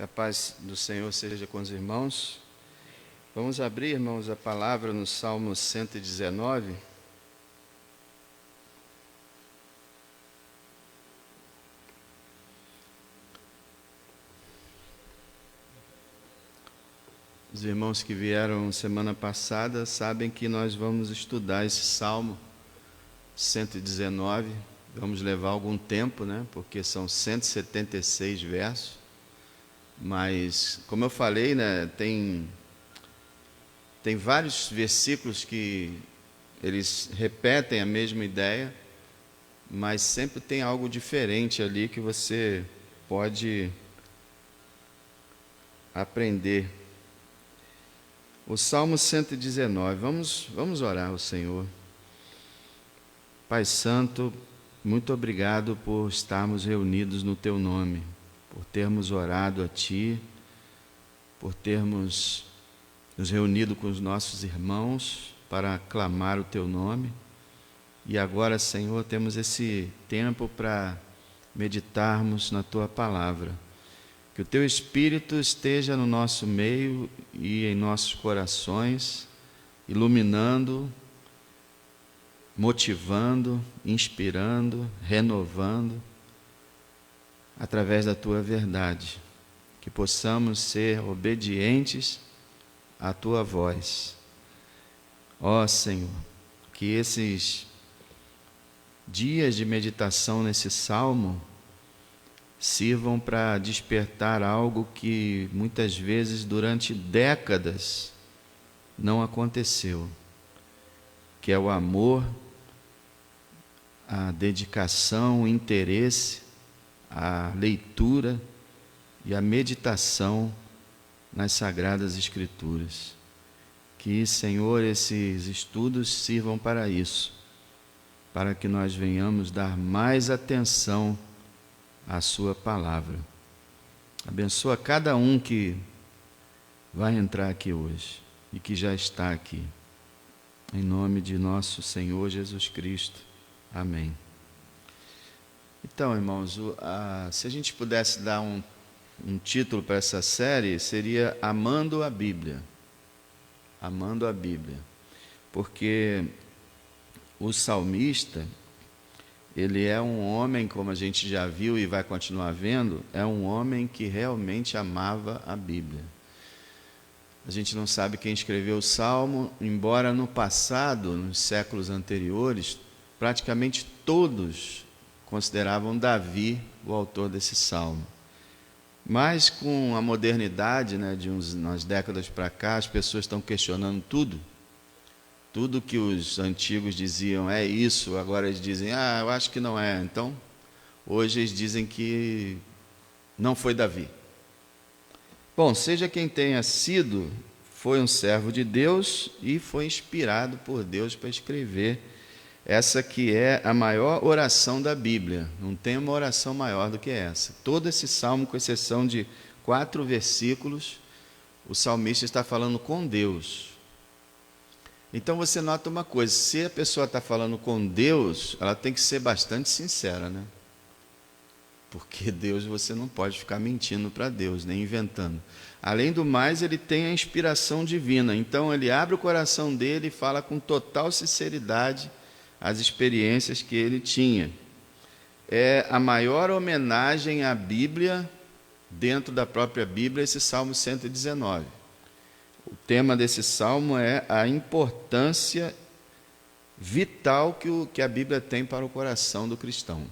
Que a paz do Senhor seja com os irmãos. Vamos abrir, irmãos, a palavra no Salmo 119. Os irmãos que vieram semana passada sabem que nós vamos estudar esse Salmo 119. Vamos levar algum tempo, né? Porque são 176 versos. Mas, como eu falei, né, tem vários versículos que eles repetem a mesma ideia, mas sempre tem algo diferente ali que você pode aprender. O Salmo 119, vamos orar ao Senhor. Pai Santo, muito obrigado por estarmos reunidos no Teu nome, por termos orado a Ti, por termos nos reunido com os nossos irmãos para clamar o Teu nome. E agora, Senhor, temos esse tempo para meditarmos na Tua palavra. Que o Teu Espírito esteja no nosso meio e em nossos corações, iluminando, motivando, inspirando, renovando, através da Tua verdade, que possamos ser obedientes à Tua voz. Ó Senhor, que esses dias de meditação nesse Salmo sirvam para despertar algo que muitas vezes durante décadas não aconteceu, que é o amor, a dedicação, o interesse, a leitura e a meditação nas Sagradas Escrituras. Que, Senhor, esses estudos sirvam para isso, para que nós venhamos dar mais atenção à Sua palavra. Abençoa cada um que vai entrar aqui hoje e que já está aqui. Em nome de nosso Senhor Jesus Cristo. Amém. Então, irmãos, se a gente pudesse dar um título para essa série, seria Amando a Bíblia. Amando a Bíblia. Porque o salmista, ele é um homem, como a gente já viu e vai continuar vendo, é um homem que realmente amava a Bíblia. A gente não sabe quem escreveu o Salmo, embora no passado, nos séculos anteriores, praticamente todos consideravam Davi o autor desse salmo. Mas com a modernidade, né, de umas décadas para cá, as pessoas estão questionando tudo. Tudo que os antigos diziam é isso, agora eles dizem, eu acho que não é. Então, hoje eles dizem que não foi Davi. Bom, seja quem tenha sido, foi um servo de Deus e foi inspirado por Deus para escrever essa que é a maior oração da Bíblia. Não tem uma oração maior do que essa. Todo esse salmo, com exceção de 4 versículos, o salmista está falando com Deus. Então você nota uma coisa, se a pessoa está falando com Deus, ela tem que ser bastante sincera, né? Porque Deus, você não pode ficar mentindo para Deus, nem inventando. Além do mais, ele tem a inspiração divina. Então ele abre o coração dele e fala com total sinceridade as experiências que ele tinha. É a maior homenagem à Bíblia, dentro da própria Bíblia, esse Salmo 119. O tema desse salmo é a importância vital que a Bíblia tem para o coração do cristão.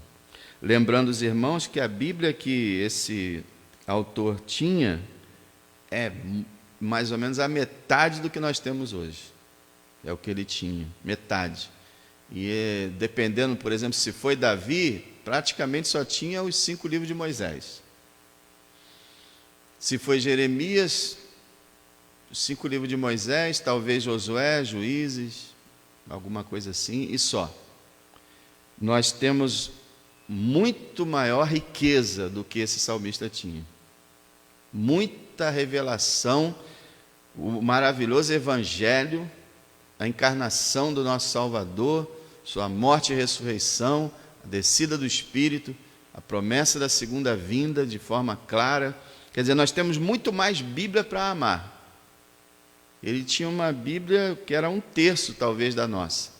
Lembrando os irmãos que a Bíblia que esse autor tinha é mais ou menos a metade do que nós temos hoje. É o que ele tinha, metade. E dependendo, por exemplo, se foi Davi, praticamente só tinha os 5 livros de Moisés. Se foi Jeremias, os 5 livros de Moisés, talvez Josué, Juízes, alguma coisa assim, e só. Nós temos muito maior riqueza do que esse salmista tinha. Muita revelação, o maravilhoso Evangelho, a encarnação do nosso Salvador, sua morte e ressurreição, a descida do Espírito, a promessa da segunda vinda de forma clara, Quer dizer, nós temos muito mais Bíblia para amar. Ele tinha uma Bíblia que era 1/3, talvez, da nossa.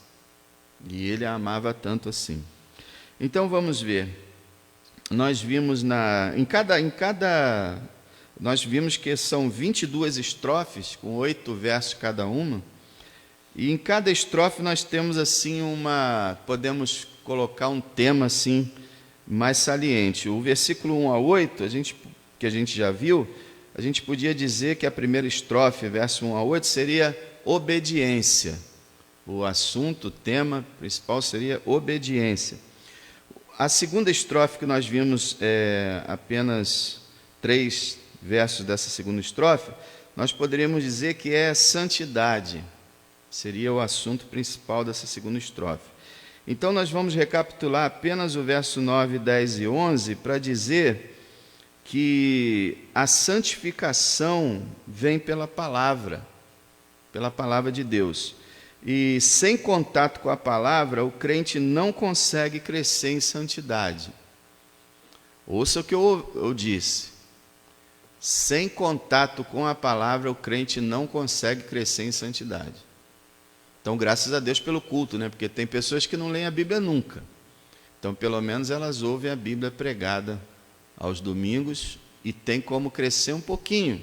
E ele a amava tanto assim. Então vamos ver. Nós vimos nós vimos que são 22 estrofes, com 8 versos cada uma. E em cada estrofe nós temos assim podemos colocar um tema assim mais saliente. O versículo 1 a 8, que a gente já viu, a gente podia dizer que a primeira estrofe, verso 1 a 8, seria obediência. O assunto, o tema principal seria obediência. A segunda estrofe que nós vimos, apenas 3 versos dessa segunda estrofe, nós poderíamos dizer que é santidade. Seria o assunto principal dessa segunda estrofe. Então nós vamos recapitular apenas o verso 9, 10 e 11 para dizer que a santificação vem pela palavra de Deus. E sem contato com a palavra, o crente não consegue crescer em santidade. Ouça o que eu disse. Sem contato com a palavra, o crente não consegue crescer em santidade. Então, graças a Deus pelo culto, né? Porque tem pessoas que não leem a Bíblia nunca. Então, pelo menos elas ouvem a Bíblia pregada aos domingos e tem como crescer um pouquinho.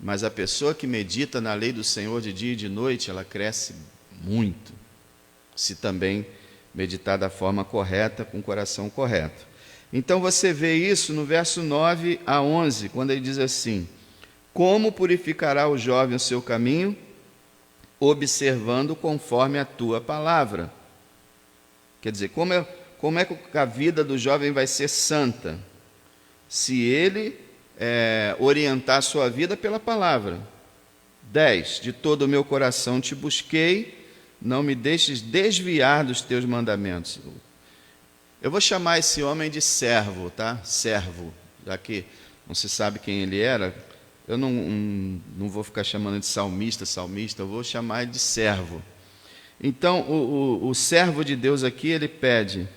Mas a pessoa que medita na lei do Senhor de dia e de noite, ela cresce muito, se também meditar da forma correta, com o coração correto. Então você vê isso no verso 9 a 11, quando ele diz assim: como purificará o jovem o seu caminho? Observando conforme a tua palavra. Quer dizer, como é que a vida do jovem vai ser santa? Se ele orientar a sua vida pela palavra. 10. De todo o meu coração te busquei, não me deixes desviar dos teus mandamentos. Eu vou chamar esse homem de servo, tá? Servo, já que não se sabe quem ele era. Eu não vou ficar chamando de salmista, eu vou chamar de servo. Então, o servo de Deus aqui, ele pede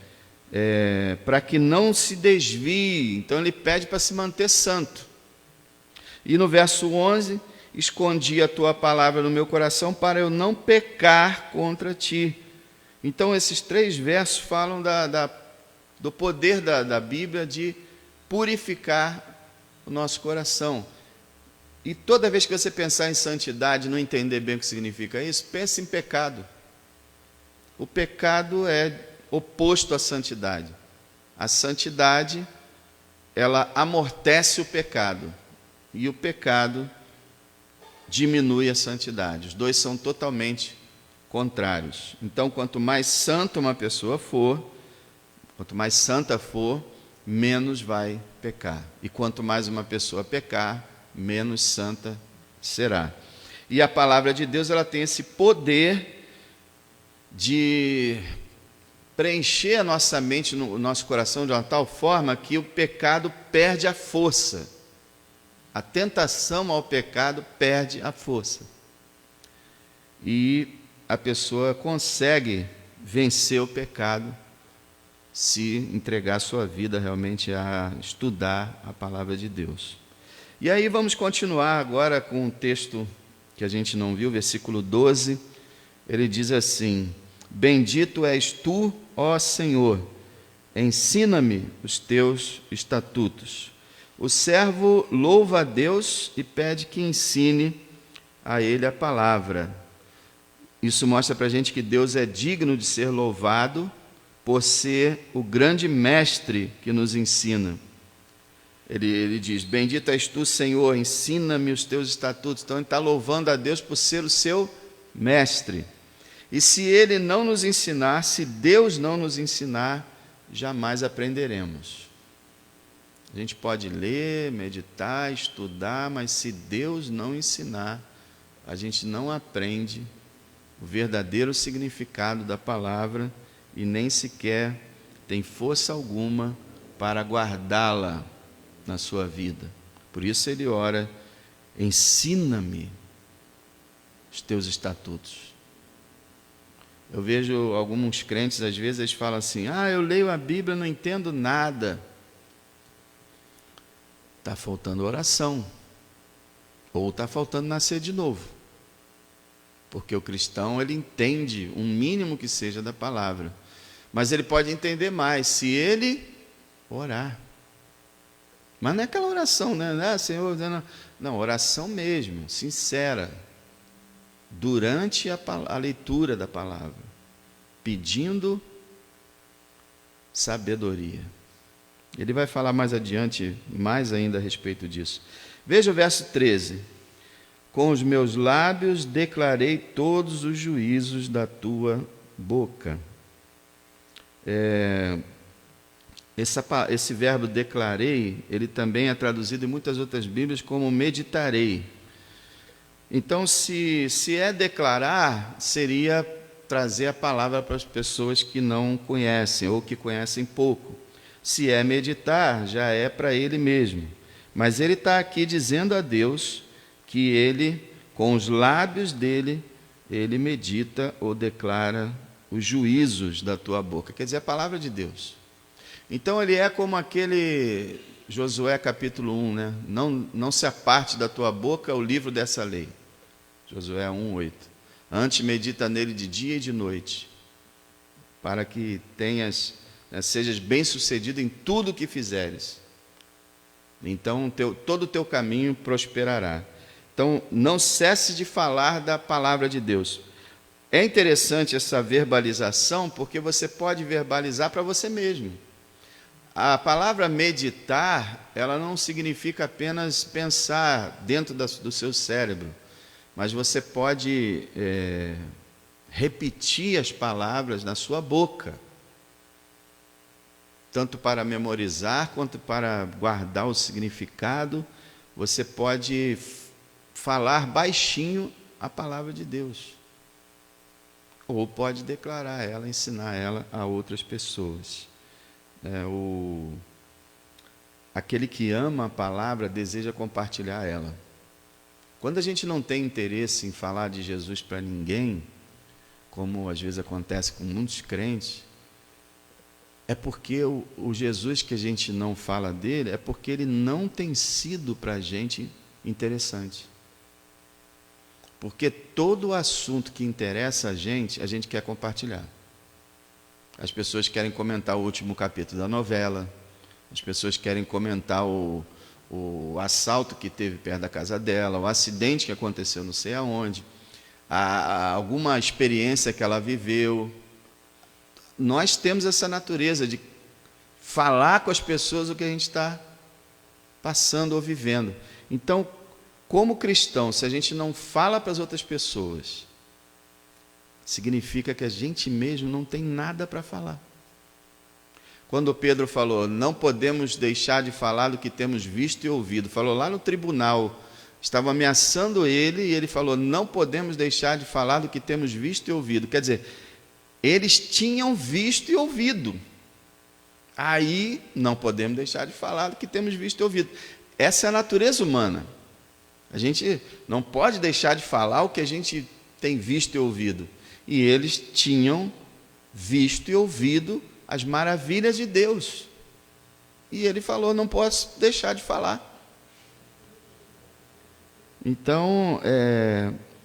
para que não se desvie, então ele pede para se manter santo. E no verso 11, escondi a tua palavra no meu coração para eu não pecar contra ti. Então esses 3 versos falam do poder da Bíblia de purificar o nosso coração. E toda vez que você pensar em santidade e não entender bem o que significa isso, pense em pecado. O pecado é oposto à santidade. A santidade, ela amortece o pecado. E o pecado diminui a santidade. Os dois são totalmente contrários. Então, quanto mais santa uma pessoa for, quanto mais santa for, menos vai pecar. E quanto mais uma pessoa pecar, menos santa será. E a palavra de Deus, ela tem esse poder de preencher a nossa mente, o nosso coração, de uma tal forma que o pecado perde a força. A tentação ao pecado perde a força. E a pessoa consegue vencer o pecado se entregar sua vida realmente a estudar a palavra de Deus. E aí vamos continuar agora com um texto que a gente não viu, versículo 12. Ele diz assim: bendito és tu, ó Senhor, ensina-me os teus estatutos. O servo louva a Deus e pede que ensine a ele a palavra. Isso mostra para a gente que Deus é digno de ser louvado por ser o grande mestre que nos ensina. Ele diz: bendito és tu, Senhor, ensina-me os teus estatutos. Então ele está louvando a Deus por ser o seu mestre. E se ele não nos ensinar, se Deus não nos ensinar, jamais aprenderemos. A gente pode ler, meditar, estudar, mas se Deus não ensinar, a gente não aprende o verdadeiro significado da palavra e nem sequer tem força alguma para guardá-la na sua vida. Por isso ele ora: ensina-me os teus estatutos. Eu vejo alguns crentes, às vezes, eles falam assim: eu leio a Bíblia, não entendo nada. Está faltando oração, ou está faltando nascer de novo. Porque o cristão, ele entende um mínimo que seja da palavra, mas ele pode entender mais se ele orar. Mas não é aquela oração, né? Ah, Senhor, não, oração mesmo, sincera, durante a leitura da palavra, pedindo sabedoria. Ele vai falar mais adiante, mais ainda a respeito disso. Veja o verso 13. Com os meus lábios declarei todos os juízos da tua boca. Esse verbo declarei, ele também é traduzido em muitas outras Bíblias como meditarei. Então, se é declarar, seria trazer a palavra para as pessoas que não conhecem ou que conhecem pouco. Se é meditar, já é para ele mesmo. Mas ele está aqui dizendo a Deus que ele, com os lábios dele, ele medita ou declara os juízos da tua boca. Quer dizer, a palavra de Deus. Então ele é como aquele Josué capítulo 1, né? Não se aparte da tua boca o livro dessa lei. Josué 1:8. Antes medita nele de dia e de noite, para que sejas bem-sucedido em tudo o que fizeres. Então todo o teu caminho prosperará. Então, não cesse de falar da palavra de Deus. É interessante essa verbalização, porque você pode verbalizar para você mesmo. A palavra meditar, ela não significa apenas pensar dentro do seu cérebro, mas você pode repetir as palavras na sua boca, tanto para memorizar quanto para guardar o significado. Você pode falar baixinho a palavra de Deus, ou pode declarar ela, ensinar ela a outras pessoas. Aquele que ama a palavra deseja compartilhar ela. Quando a gente não tem interesse em falar de Jesus para ninguém, como às vezes acontece com muitos crentes, é porque o Jesus que a gente não fala dele, é porque ele não tem sido para a gente interessante. Porque todo assunto que interessa a gente quer compartilhar. As pessoas querem comentar o último capítulo da novela, as pessoas querem comentar o assalto que teve perto da casa dela, o acidente que aconteceu não sei aonde, alguma experiência que ela viveu. Nós temos essa natureza de falar com as pessoas o que a gente está passando ou vivendo. Então, como cristão, se a gente não fala para as outras pessoas, significa que a gente mesmo não tem nada para falar. Quando Pedro falou, não podemos deixar de falar do que temos visto e ouvido, falou lá no tribunal, estava ameaçando ele, e ele falou, não podemos deixar de falar do que temos visto e ouvido. Quer dizer, eles tinham visto e ouvido. Aí não podemos deixar de falar do que temos visto e ouvido. Essa é a natureza humana. A gente não pode deixar de falar o que a gente tem visto e ouvido. E eles tinham visto e ouvido as maravilhas de Deus. E ele falou, não posso deixar de falar. Então,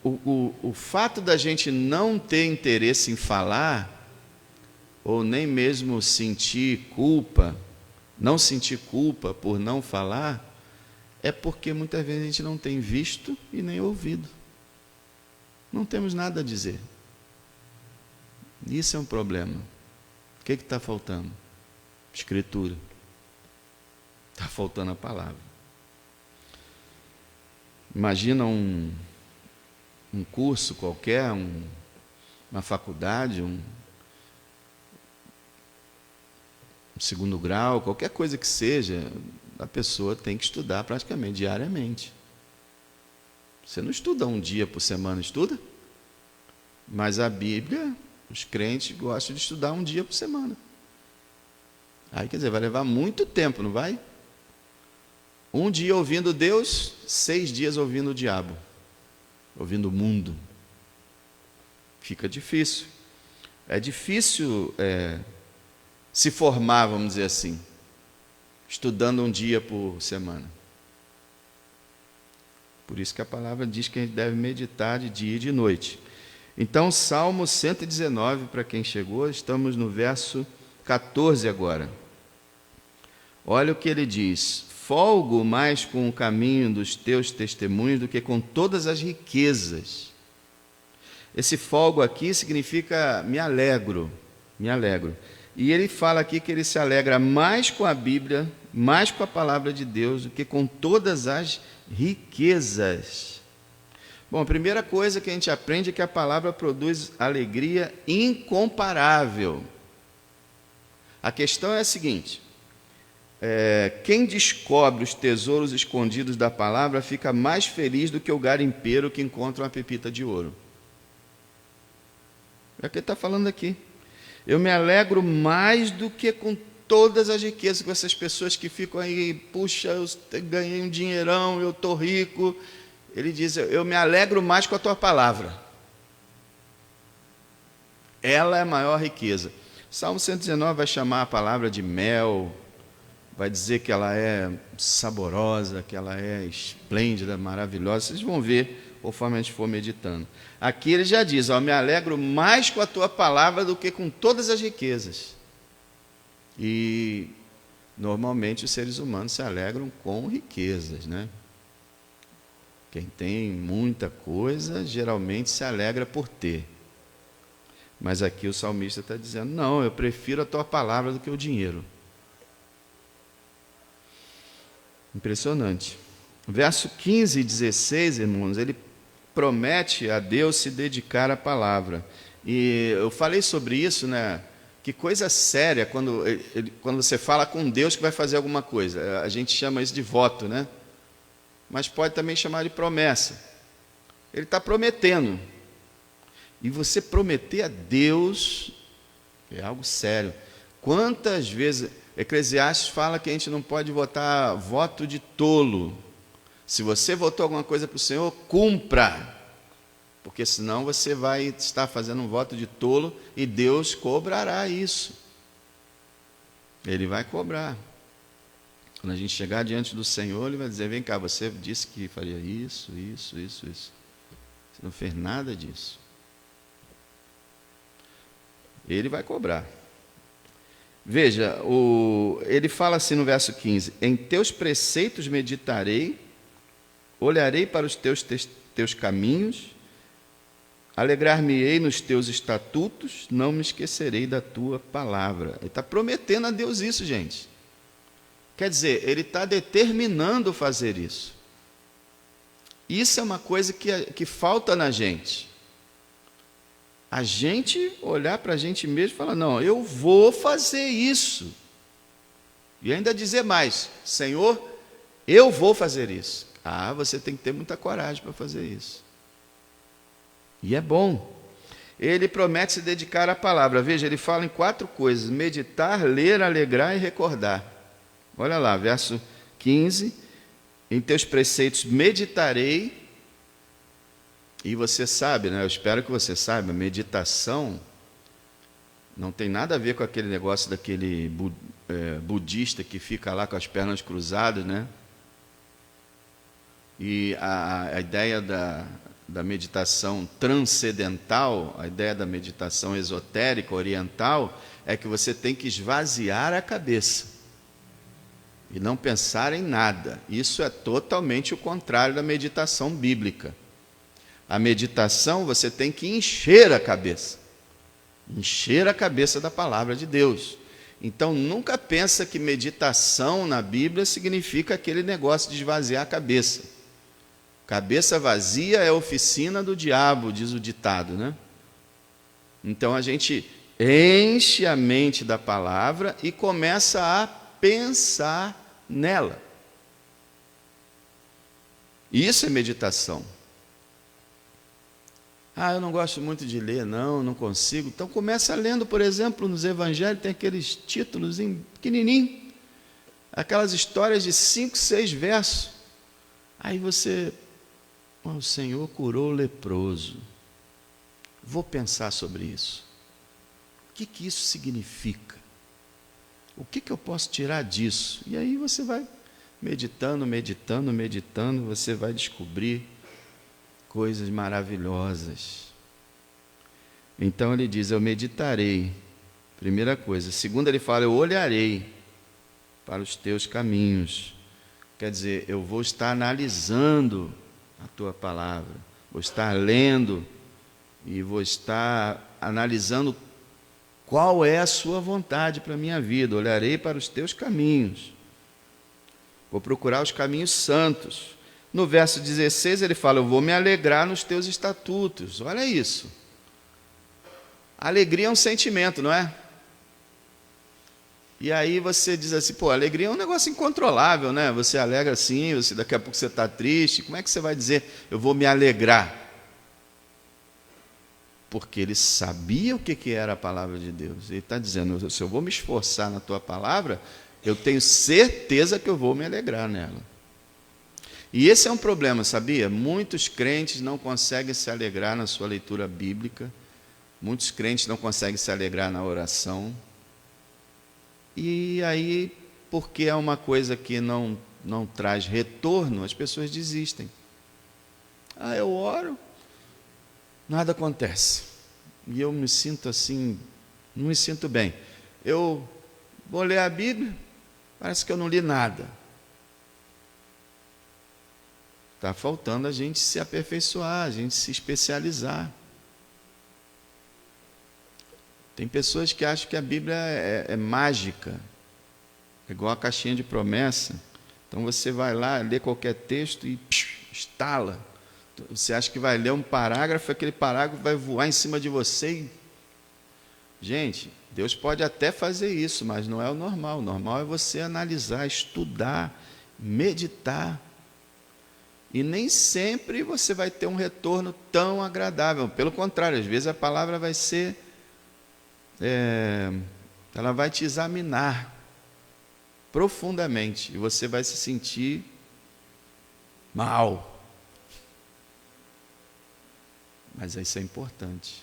o fato da gente não ter interesse em falar, ou nem mesmo sentir culpa, não sentir culpa por não falar, é porque muitas vezes a gente não tem visto e nem ouvido. Não temos nada a dizer. Isso é um problema. O que está faltando? Escritura. Está faltando a palavra. Imagina um curso qualquer, uma faculdade, um segundo grau, qualquer coisa que seja, a pessoa tem que estudar praticamente diariamente. Você não estuda um dia por semana, estuda? Mas a Bíblia, os crentes gostam de estudar um dia por semana. Aí, quer dizer, vai levar muito tempo, não vai? Um dia ouvindo Deus, 6 dias ouvindo o diabo, ouvindo o mundo. Fica difícil. É difícil se formar, vamos dizer assim, estudando um dia por semana. Por isso que a palavra diz que a gente deve meditar de dia e de noite. Então, Salmo 119, para quem chegou, estamos no verso 14 agora. Olha o que ele diz: folgo mais com o caminho dos teus testemunhos do que com todas as riquezas. Esse folgo aqui significa me alegro, me alegro. E ele fala aqui que ele se alegra mais com a Bíblia, mais com a palavra de Deus, do que com todas as riquezas. Bom, a primeira coisa que a gente aprende é que a palavra produz alegria incomparável. A questão é a seguinte: quem descobre os tesouros escondidos da palavra fica mais feliz do que o garimpeiro que encontra uma pepita de ouro. É o que ele está falando aqui. Eu me alegro mais do que com todas as riquezas, com essas pessoas que ficam aí, puxa, eu ganhei um dinheirão, eu estou rico. Ele diz, eu me alegro mais com a tua palavra. Ela é a maior riqueza. Salmo 119 vai chamar a palavra de mel, vai dizer que ela é saborosa, que ela é esplêndida, maravilhosa. Vocês vão ver conforme a gente for meditando. Aqui ele já diz, me alegro mais com a tua palavra do que com todas as riquezas. E normalmente os seres humanos se alegram com riquezas, né? Quem tem muita coisa, geralmente se alegra por ter. Mas aqui o salmista está dizendo, não, eu prefiro a tua palavra do que o dinheiro. Impressionante. Verso 15 e 16, irmãos, ele promete a Deus se dedicar à palavra. E eu falei sobre isso, né? Que coisa séria quando você fala com Deus que vai fazer alguma coisa. A gente chama isso de voto, né? Mas pode também chamar de promessa. Ele está prometendo. E você prometer a Deus é algo sério. Quantas vezes Eclesiastes fala que a gente não pode votar voto de tolo. Se você votou alguma coisa para o Senhor, cumpra. Porque senão você vai estar fazendo um voto de tolo e Deus cobrará isso. Ele vai cobrar. Quando a gente chegar diante do Senhor, Ele vai dizer, vem cá, você disse que faria isso. Você não fez nada disso. Ele vai cobrar. Veja, ele fala assim no verso 15, em teus preceitos meditarei, olharei para os teus caminhos, alegrar-me-ei nos teus estatutos, não me esquecerei da tua palavra. Ele está prometendo a Deus isso, gente. Quer dizer, ele está determinando fazer isso. Isso é uma coisa que falta na gente. A gente olhar para a gente mesmo e falar, não, eu vou fazer isso. E ainda dizer mais, Senhor, eu vou fazer isso. Você tem que ter muita coragem para fazer isso. E é bom. Ele promete se dedicar à palavra. Veja, ele fala em 4 coisas: meditar, ler, alegrar e recordar. Olha lá, verso 15. Em teus preceitos meditarei. E você sabe, né? Eu espero que você saiba, meditação não tem nada a ver com aquele negócio daquele budista que fica lá com as pernas cruzadas, né? E a ideia da meditação transcendental, a ideia da meditação esotérica, oriental, é que você tem que esvaziar a cabeça e não pensar em nada. Isso é totalmente o contrário da meditação bíblica. A meditação, você tem que encher a cabeça da palavra de Deus. Então, nunca pensa que meditação na Bíblia significa aquele negócio de esvaziar a cabeça. Cabeça vazia é a oficina do diabo, diz o ditado, né? Então, a gente enche a mente da palavra e começa a pensar nela. Isso é meditação. Eu não gosto muito de ler, não consigo. Então começa lendo, por exemplo, nos evangelhos tem aqueles títulos pequenininhos, aquelas histórias de 5, 6 versos. Aí você, o Senhor curou o leproso. Vou pensar sobre isso. O que isso significa? O que eu posso tirar disso? E aí você vai meditando, meditando, meditando, você vai descobrir coisas maravilhosas. Então ele diz, eu meditarei, primeira coisa. Segunda, ele fala, eu olharei para os teus caminhos. Quer dizer, eu vou estar analisando a tua palavra, vou estar lendo e vou estar analisando qual é a sua vontade para a minha vida. Olharei para os teus caminhos, vou procurar os caminhos santos. No verso 16 ele fala, eu vou me alegrar nos teus estatutos. Olha isso. Alegria é um sentimento, não é? E aí você diz assim, pô, alegria é um negócio incontrolável, né? Você alegra assim, daqui a pouco você está triste. Como é que você vai dizer, eu vou me alegrar? Porque ele sabia o que era a palavra de Deus. Ele está dizendo, se eu vou me esforçar na tua palavra, eu tenho certeza que eu vou me alegrar nela. E esse é um problema, sabia? Muitos crentes não conseguem se alegrar na sua leitura bíblica, muitos crentes não conseguem se alegrar na oração. E aí, porque é uma coisa que não traz retorno, as pessoas desistem. Eu oro, nada acontece. E eu me sinto assim, não me sinto bem. Eu vou ler a Bíblia, parece que eu não li nada. Está faltando a gente se aperfeiçoar, a gente se especializar. Tem pessoas que acham que a Bíblia é mágica, é igual a caixinha de promessa. Então você vai lá, lê qualquer texto e estala. Você acha que vai ler um parágrafo, aquele parágrafo vai voar em cima de você. Gente, Deus pode até fazer isso, mas não é o normal. O normal é você analisar, estudar, meditar. E nem sempre você vai ter um retorno tão agradável. Pelo contrário, às vezes a palavra vai ser... ela vai te examinar profundamente e você vai se sentir mal. Mas isso é importante,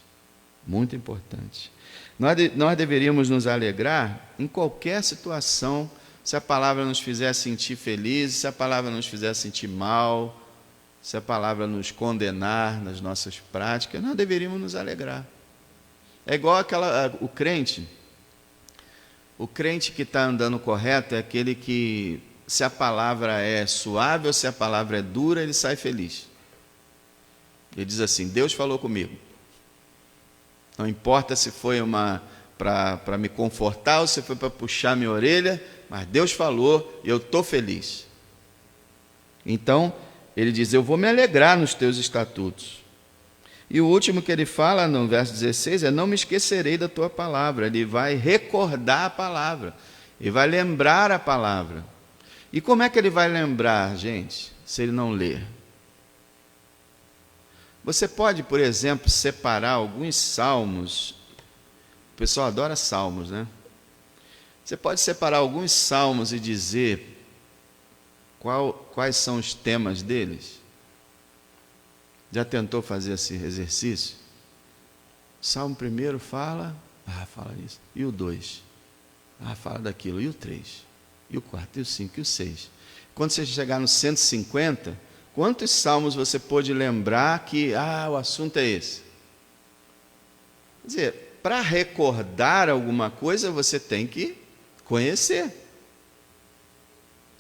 muito importante. Nós deveríamos nos alegrar em qualquer situação, se a palavra nos fizer sentir felizes, se a palavra nos fizer sentir mal, se a palavra nos condenar nas nossas práticas, nós deveríamos nos alegrar. É igual o crente que está andando correto é aquele que, se a palavra é suave ou se a palavra é dura, ele sai feliz. Ele diz assim, Deus falou comigo. Não importa se foi para me confortar ou se foi para puxar minha orelha, mas Deus falou e eu estou feliz. Então, ele diz, eu vou me alegrar nos teus estatutos. E o último que ele fala no verso 16 é, não me esquecerei da tua palavra. Ele vai recordar a palavra, ele vai lembrar a palavra. E como é que ele vai lembrar, gente, se ele não ler? Você pode, por exemplo, separar alguns salmos. O pessoal adora salmos, né? Você pode separar alguns salmos e dizer quais são os temas deles? Já tentou fazer esse exercício? O Salmo 1 fala, fala isso. E o 2? Fala daquilo. E o 3? E o 4? E o 5? E o 6? Quando você chegar no 150, quantos salmos você pôde lembrar que, o assunto é esse? Quer dizer, para recordar alguma coisa, você tem que conhecer.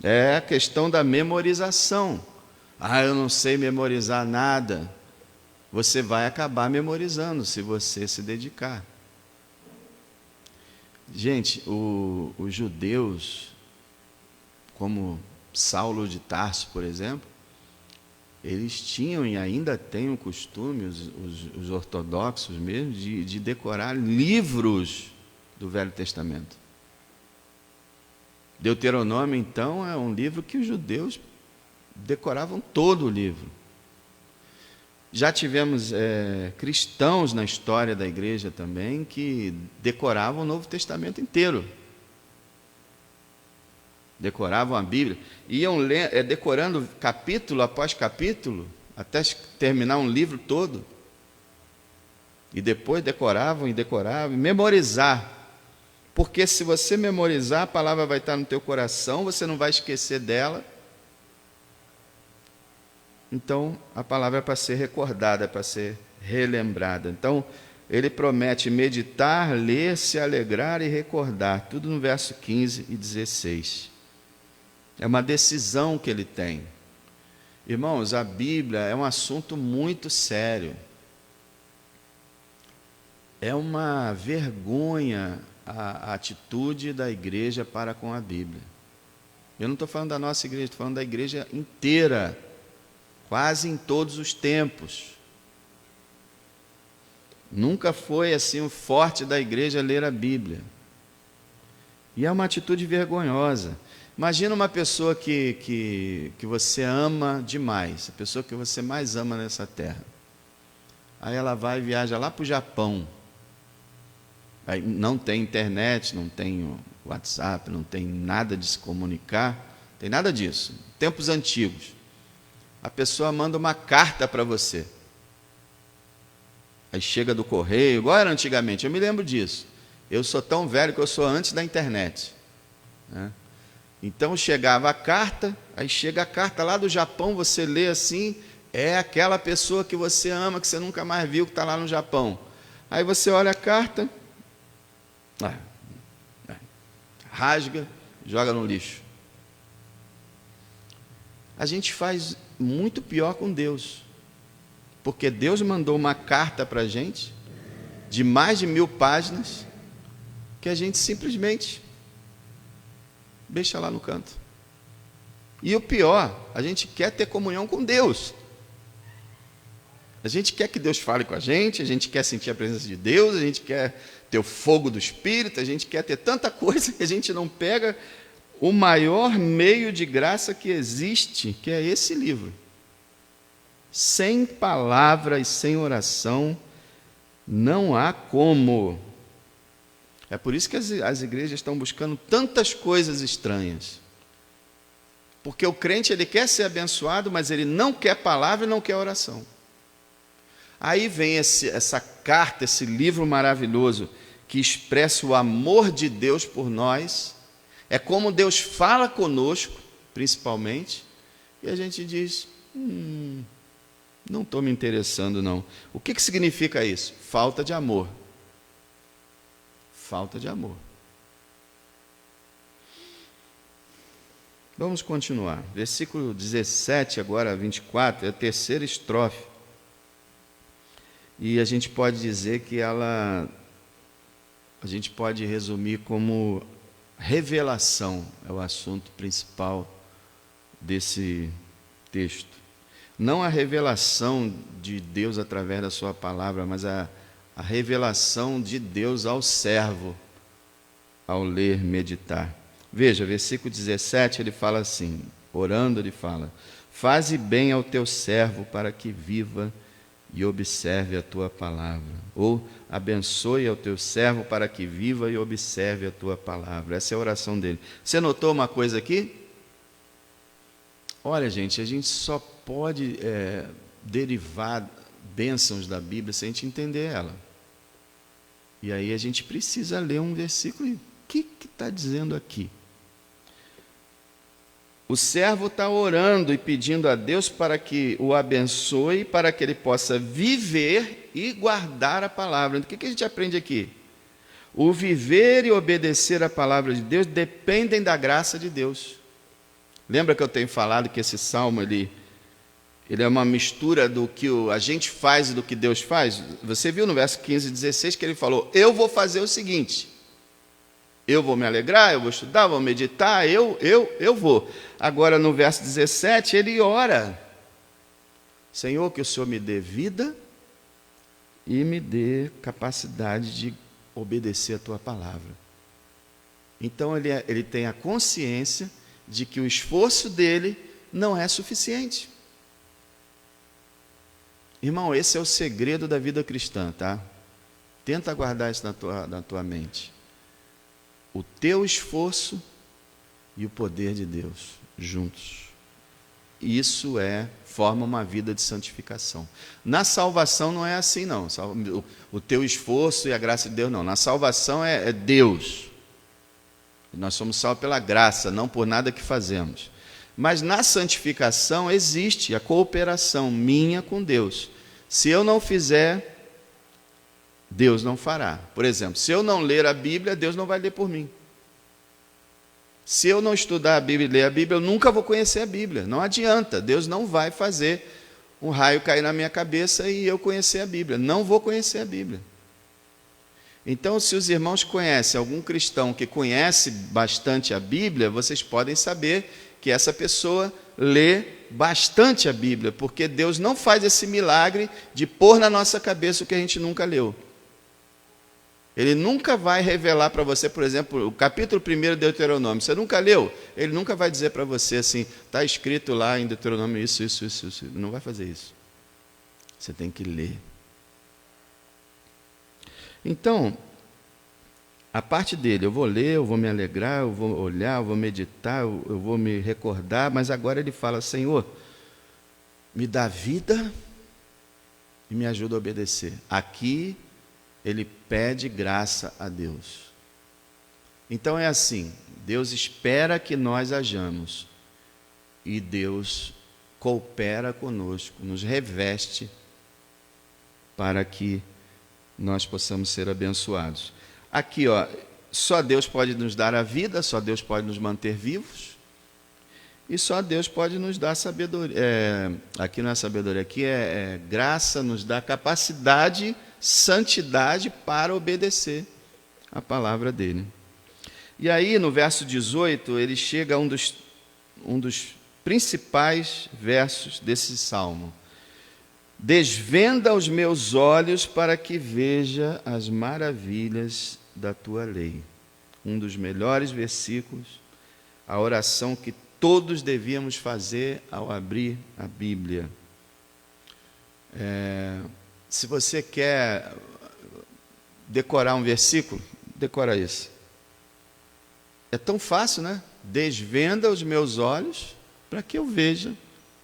É a questão da memorização. Eu não sei memorizar nada. Você vai acabar memorizando se você se dedicar. Gente, os judeus, como Saulo de Tarso, por exemplo, eles tinham e ainda têm o costume, os ortodoxos mesmo, de decorar livros do Velho Testamento. Deuteronômio, então, é um livro que os judeus decoravam todo o livro. Já tivemos cristãos na história da igreja também que decoravam o Novo Testamento inteiro. Decoravam a Bíblia. Iam decorando capítulo após capítulo, até terminar um livro todo. E depois decoravam e memorizavam. Porque se você memorizar, a palavra vai estar no teu coração, você não vai esquecer dela. Então, a palavra é para ser recordada, é para ser relembrada. Então, ele promete meditar, ler, se alegrar e recordar. Tudo no verso 15 e 16. É uma decisão que ele tem. Irmãos, a Bíblia é um assunto muito sério. É uma vergonha a atitude da igreja para com a Bíblia. Eu não estou falando da nossa igreja, estou falando da igreja inteira, quase em todos os tempos. Nunca foi assim o forte da igreja ler a Bíblia. E é uma atitude vergonhosa. Imagina uma pessoa que você ama demais, a pessoa que você mais ama nessa terra. Aí ela vai e viaja lá para o Japão. Aí não tem internet, não tem WhatsApp, não tem nada de se comunicar, não tem nada disso. Tempos antigos. A pessoa manda uma carta para você. Aí chega do correio, igual era antigamente, eu me lembro disso. Eu sou tão velho que eu sou antes da internet, né? Então chegava a carta, aí chega a carta lá do Japão, você lê assim, é aquela pessoa que você ama, que você nunca mais viu, que está lá no Japão. Aí você olha a carta, rasga, joga no lixo. A gente faz muito pior com Deus, porque Deus mandou uma carta para a gente, de mais de 1000 páginas, que a gente simplesmente deixa lá no canto. E o pior, a gente quer ter comunhão com Deus. A gente quer que Deus fale com a gente quer sentir a presença de Deus, a gente quer ter o fogo do Espírito, a gente quer ter tanta coisa que a gente não pega o maior meio de graça que existe, que é esse livro. Sem palavra e sem oração, não há como. É por isso que as igrejas estão buscando tantas coisas estranhas. Porque o crente, ele quer ser abençoado, mas ele não quer palavra e não quer oração. Aí vem essa carta, esse livro maravilhoso, que expressa o amor de Deus por nós. É como Deus fala conosco, principalmente, e a gente diz, não estou me interessando não. O que significa isso? Falta de amor. Falta de amor. Vamos continuar. Versículo 17, agora 24, é a terceira estrofe. E a gente pode dizer que a gente pode resumir como revelação, é o assunto principal desse texto. Não a revelação de Deus através da sua palavra, mas a revelação de Deus ao servo, ao ler, meditar. Veja, versículo 17, ele fala assim, orando ele fala, faze bem ao teu servo para que viva e observe a tua palavra. Ou abençoe ao teu servo para que viva e observe a tua palavra. Essa é a oração dele. Você notou uma coisa aqui? Olha, gente, a gente só pode derivar bênçãos da Bíblia se a gente entender ela. E aí a gente precisa ler um versículo. O que está dizendo aqui? O servo está orando e pedindo a Deus para que o abençoe, para que ele possa viver e guardar a palavra. O que a gente aprende aqui? O viver e obedecer a palavra de Deus dependem da graça de Deus. Lembra que eu tenho falado que esse salmo ele é uma mistura do que a gente faz e do que Deus faz? Você viu no verso 15 e 16 que ele falou, eu vou fazer o seguinte, eu vou me alegrar, eu vou estudar, vou meditar, eu vou. Agora no verso 17 ele ora, Senhor, que o Senhor me dê vida e me dê capacidade de obedecer a tua palavra. Então ele tem a consciência de que o esforço dele não é suficiente. Irmão, esse é o segredo da vida cristã, tá? Tenta guardar isso na tua mente. O teu esforço e o poder de Deus juntos. Isso forma uma vida de santificação. Na salvação não é assim, não. O teu esforço e a graça de Deus, não. Na salvação é Deus. Nós somos salvos pela graça, não por nada que fazemos. Mas na santificação existe a cooperação minha com Deus. Se eu não fizer, Deus não fará. Por exemplo, se eu não ler a Bíblia, Deus não vai ler por mim. Se eu não estudar a Bíblia e ler a Bíblia, eu nunca vou conhecer a Bíblia. Não adianta, Deus não vai fazer um raio cair na minha cabeça e eu conhecer a Bíblia. Não vou conhecer a Bíblia. Então, se os irmãos conhecem algum cristão que conhece bastante a Bíblia, vocês podem saber que essa pessoa lê bastante a Bíblia, porque Deus não faz esse milagre de pôr na nossa cabeça o que a gente nunca leu. Ele nunca vai revelar para você, por exemplo, o capítulo 1 de Deuteronômio. Você nunca leu? Ele nunca vai dizer para você assim, está escrito lá em Deuteronômio isso. Ele não vai fazer isso. Você tem que ler. Então, a parte dele, eu vou ler, eu vou me alegrar, eu vou olhar, eu vou meditar, eu vou me recordar, mas agora ele fala, Senhor, me dá vida e me ajuda a obedecer. Aqui, ele pede graça a Deus. Então é assim, Deus espera que nós hajamos, e Deus coopera conosco, nos reveste para que nós possamos ser abençoados. Aqui, ó, só Deus pode nos dar a vida, só Deus pode nos manter vivos, e só Deus pode nos dar sabedoria. Aqui não é sabedoria, aqui é graça, nos dá capacidade, santidade para obedecer a palavra dele. E aí, no verso 18, ele chega a um dos principais versos desse salmo. Desvenda os meus olhos para que veja as maravilhas da tua lei. Um dos melhores versículos, a oração que todos devíamos fazer ao abrir a Bíblia. Se você quer decorar um versículo, decora esse. É tão fácil, né? Desvenda os meus olhos para que eu veja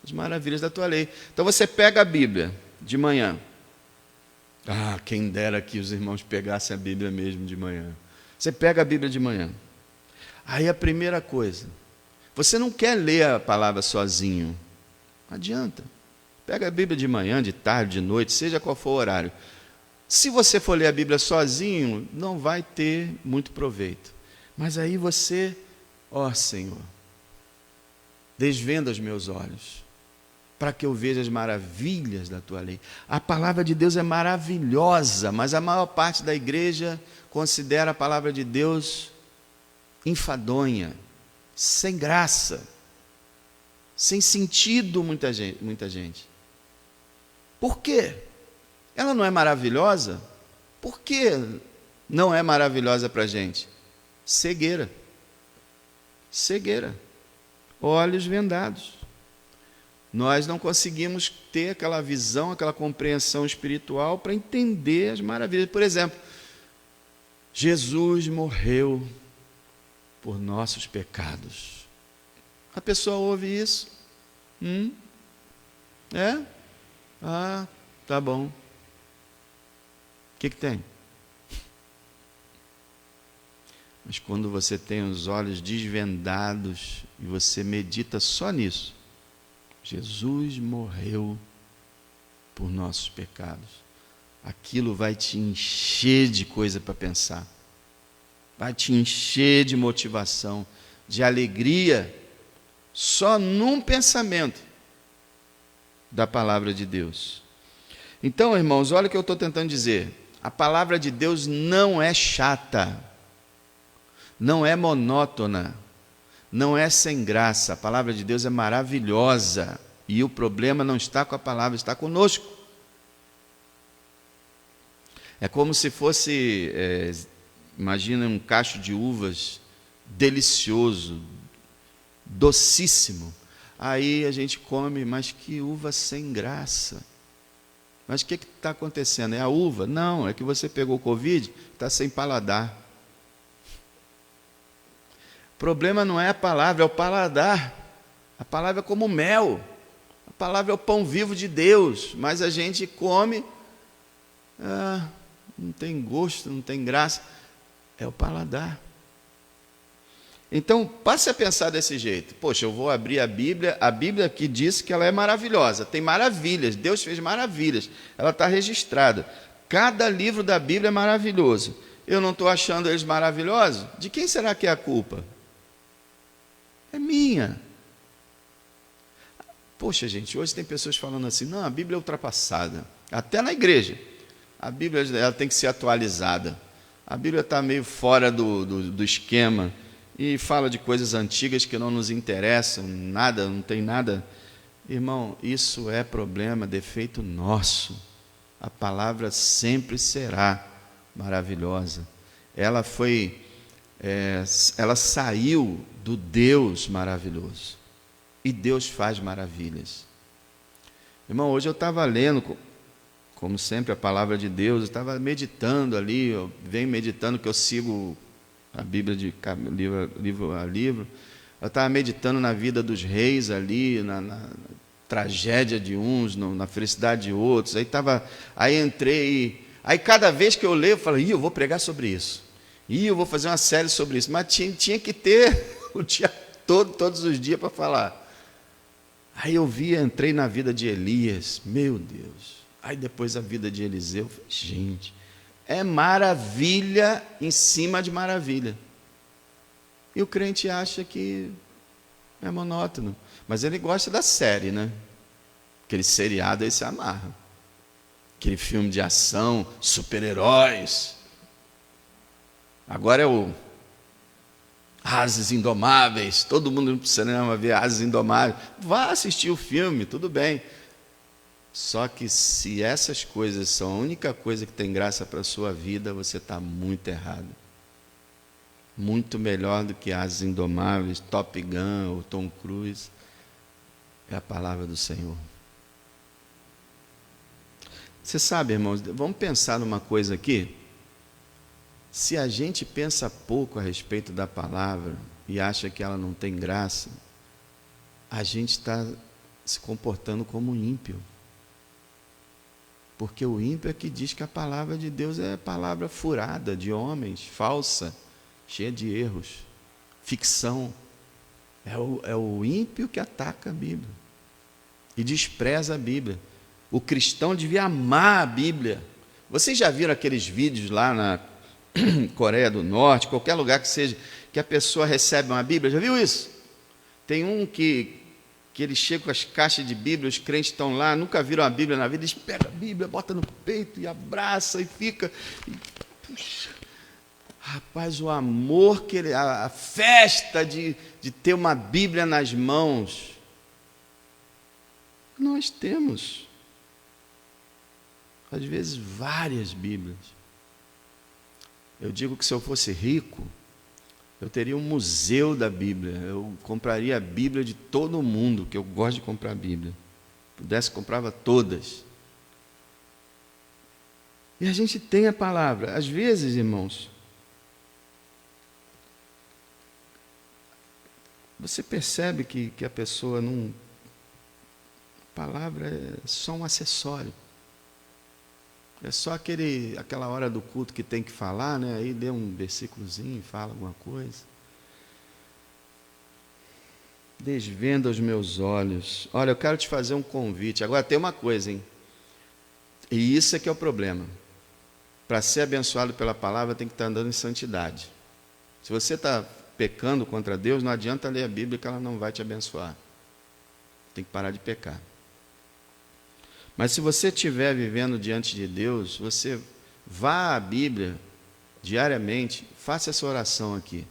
as maravilhas da tua lei. Então você pega a Bíblia de manhã. Quem dera que os irmãos pegassem a Bíblia mesmo de manhã. Você pega a Bíblia de manhã. Aí a primeira coisa, você não quer ler a palavra sozinho. Não adianta. Pega a Bíblia de manhã, de tarde, de noite, seja qual for o horário. Se você for ler a Bíblia sozinho, não vai ter muito proveito. Mas aí você, Senhor, desvenda os meus olhos, para que eu veja as maravilhas da tua lei. A palavra de Deus é maravilhosa, mas a maior parte da igreja considera a palavra de Deus enfadonha, sem graça, sem sentido, muita gente. Por quê? Ela não é maravilhosa? Por que não é maravilhosa para a gente? Cegueira. Olhos vendados. Nós não conseguimos ter aquela visão, aquela compreensão espiritual para entender as maravilhas. Por exemplo, Jesus morreu por nossos pecados. A pessoa ouve isso. Tá bom. O que tem? Mas quando você tem os olhos desvendados e você medita só nisso, Jesus morreu por nossos pecados. Aquilo vai te encher de coisa para pensar. Vai te encher de motivação, de alegria, só num pensamento da palavra de Deus. Então, irmãos, olha o que eu estou tentando dizer. A palavra de Deus não é chata, não é monótona, não é sem graça. A palavra de Deus é maravilhosa. E o problema não está com a palavra, está conosco. É como se fosse, imagina um cacho de uvas delicioso, docíssimo. Aí a gente come, mas que uva sem graça. Mas o que está acontecendo? É a uva? Não, é que você pegou o Covid, está sem paladar. O problema não é a palavra, é o paladar. A palavra é como mel. A palavra é o pão vivo de Deus. Mas a gente come, não tem gosto, não tem graça. É o paladar. Então, passe a pensar desse jeito. Poxa, eu vou abrir a Bíblia que diz que ela é maravilhosa, tem maravilhas, Deus fez maravilhas, ela está registrada. Cada livro da Bíblia é maravilhoso. Eu não estou achando eles maravilhosos? De quem será que é a culpa? É minha. Poxa, gente, hoje tem pessoas falando assim, não, a Bíblia é ultrapassada. Até na igreja. A Bíblia ela tem que ser atualizada. A Bíblia está meio fora do esquema e fala de coisas antigas que não nos interessam, nada, não tem nada. Irmão, isso é problema, defeito nosso. A palavra sempre será maravilhosa. Ela saiu do Deus maravilhoso. E Deus faz maravilhas. Irmão, hoje eu estava lendo, como sempre, a palavra de Deus, eu estava meditando ali, eu venho meditando que eu sigo a Bíblia de livro a livro. Eu estava meditando na vida dos reis ali, na tragédia de uns, na felicidade de outros. Aí entrei, aí cada vez que eu leio, eu falo, eu vou pregar sobre isso. Eu vou fazer uma série sobre isso. Mas tinha que ter o dia todo, todos os dias para falar. Aí eu entrei na vida de Elias, meu Deus. Aí depois a vida de Eliseu, gente, é maravilha em cima de maravilha. E o crente acha que é monótono. Mas ele gosta da série, né? Aquele seriado aí se amarra. Aquele filme de ação, super-heróis. Agora é o Ases Indomáveis. Todo mundo no cinema vê Ases Indomáveis. Vá assistir o filme, tudo bem. Só que se essas coisas são a única coisa que tem graça para a sua vida, você está muito errado. Muito melhor do que Ases Indomáveis, Top Gun ou Tom Cruise. É a palavra do Senhor. Você sabe, irmãos, vamos pensar numa coisa aqui. Se a gente pensa pouco a respeito da palavra e acha que ela não tem graça, a gente está se comportando como ímpio. Porque o ímpio é que diz que a palavra de Deus é palavra furada de homens, falsa, cheia de erros, ficção. É o ímpio que ataca a Bíblia e despreza a Bíblia. O cristão devia amar a Bíblia. Vocês já viram aqueles vídeos lá na Coreia do Norte, qualquer lugar que seja, que a pessoa recebe uma Bíblia? Já viu isso? Tem um que eles chegam com as caixas de Bíblia, os crentes estão lá, nunca viram a Bíblia na vida, eles pegam a Bíblia, botam no peito e abraça e fica. Puxa, rapaz, o amor, a festa de ter uma Bíblia nas mãos. Nós temos, às vezes, várias Bíblias. Eu digo que se eu fosse rico, eu teria um museu da Bíblia. Eu compraria a Bíblia de todo mundo, que eu gosto de comprar a Bíblia. Se pudesse, comprava todas. E a gente tem a palavra. Às vezes, irmãos, você percebe que a pessoa não... A palavra é só um acessório. É só aquela hora do culto que tem que falar, né? Aí lê um versículozinho, fala alguma coisa. Desvenda os meus olhos. Olha, eu quero te fazer um convite. Agora tem uma coisa, hein? E isso é que é o problema. Para ser abençoado pela palavra, tem que estar andando em santidade. Se você está pecando contra Deus, não adianta ler a Bíblia que ela não vai te abençoar. Tem que parar de pecar. Mas se você estiver vivendo diante de Deus, você vá à Bíblia diariamente, faça essa oração aqui,